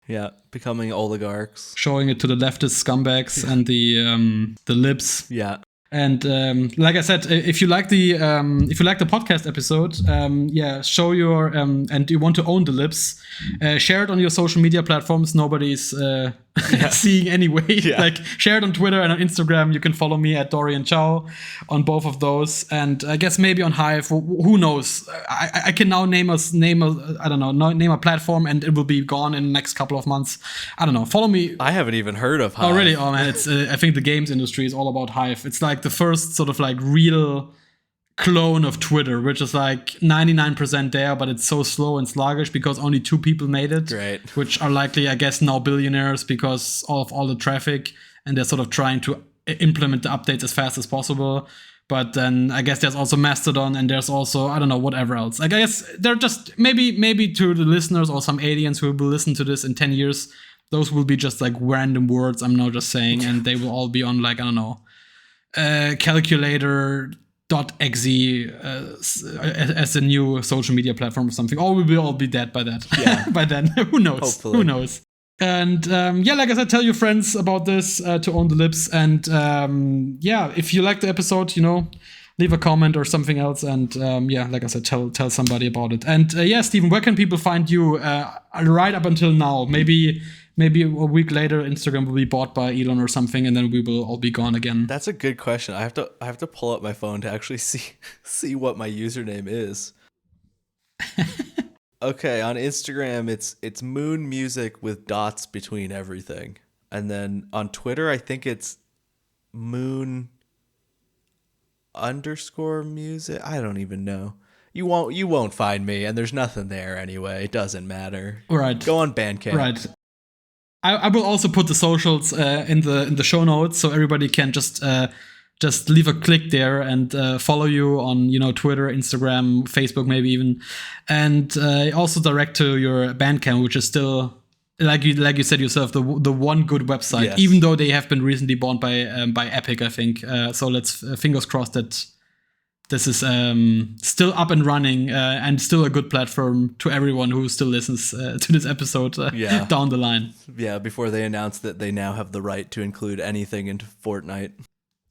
Yeah, becoming oligarchs. Showing it to the leftist scumbags and the libs. Yeah. And like I said, if you like the podcast episode, show your and you want to own the libs, share it on your social media platforms. Nobody's seeing anyway. Yeah. Like share it on Twitter and on Instagram. You can follow me at Dorian Chow on both of those. And I guess maybe on Hive. Who knows? I can now name a platform, and it will be gone in the next couple of months. I don't know. Follow me. I haven't even heard of Hive. Oh really? Oh man, it's I think the games industry is all about Hive. It's like the first sort of like real clone of Twitter, which is like 99% there, but it's so slow and sluggish because only 2 people made it. Right. Which are likely, I guess, now billionaires because of all the traffic, and they're sort of trying to implement the updates as fast as possible. But then I guess there's also Mastodon, and there's also, I don't know, whatever else. Like, I guess they're just maybe to the listeners or some aliens who will listen to this in 10 years, those will be just like random words I'm now just saying, and they will all be on like, I don't know, calculator.exe as a new social media platform or something. Or we will all be dead by that. Yeah. By then. Who knows? Hopefully. Who knows? And like I said, tell your friends about this to own the libs. And if you like the episode, leave a comment or something else. And like I said, tell somebody about it. And Stephen, where can people find you right up until now? Maybe a week later, Instagram will be bought by Elon or something, and then we will all be gone again. That's a good question. I have to pull up my phone to actually see what my username is. Okay, on Instagram it's Moon Music with dots between everything, and then on Twitter I think it's Moon _music. I don't even know. You won't find me, and there's nothing there anyway. It doesn't matter. Right. Go on Bandcamp. Right. I will also put the socials in the show notes, so everybody can just leave a click there and follow you on Twitter, Instagram, Facebook, maybe even, and also direct to your Bandcamp, which is still like you said yourself the one good website, yes. Even though they have been recently bought by Epic, I think. So let's fingers crossed that this is still up and running and still a good platform to everyone who still listens to this episode down the line. Yeah, before they announce that they now have the right to include anything into Fortnite.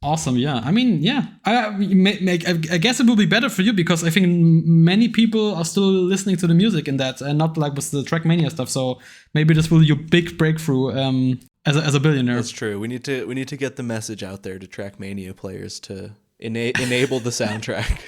Awesome, yeah. I mean, yeah. I guess it will be better for you because I think many people are still listening to the music in that, and not like with the Trackmania stuff. So maybe this will be your big breakthrough as a billionaire. That's true. We need to get the message out there to Trackmania players to enable the soundtrack.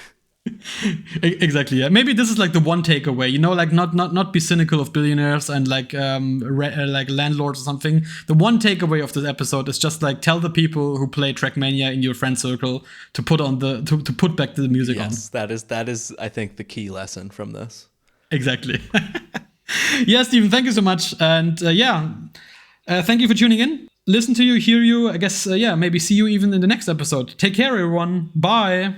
Exactly. Yeah. Maybe this is like the one takeaway. Like not be cynical of billionaires and like landlords or something. The one takeaway of this episode is just like tell the people who play Trackmania in your friend circle to put on to put back the music on. Yes, that is I think the key lesson from this. Exactly. Yeah, Stephen, thank you so much, and thank you for tuning in. Listen to you, hear you. I guess maybe see you even in the next episode. Take care, everyone. Bye.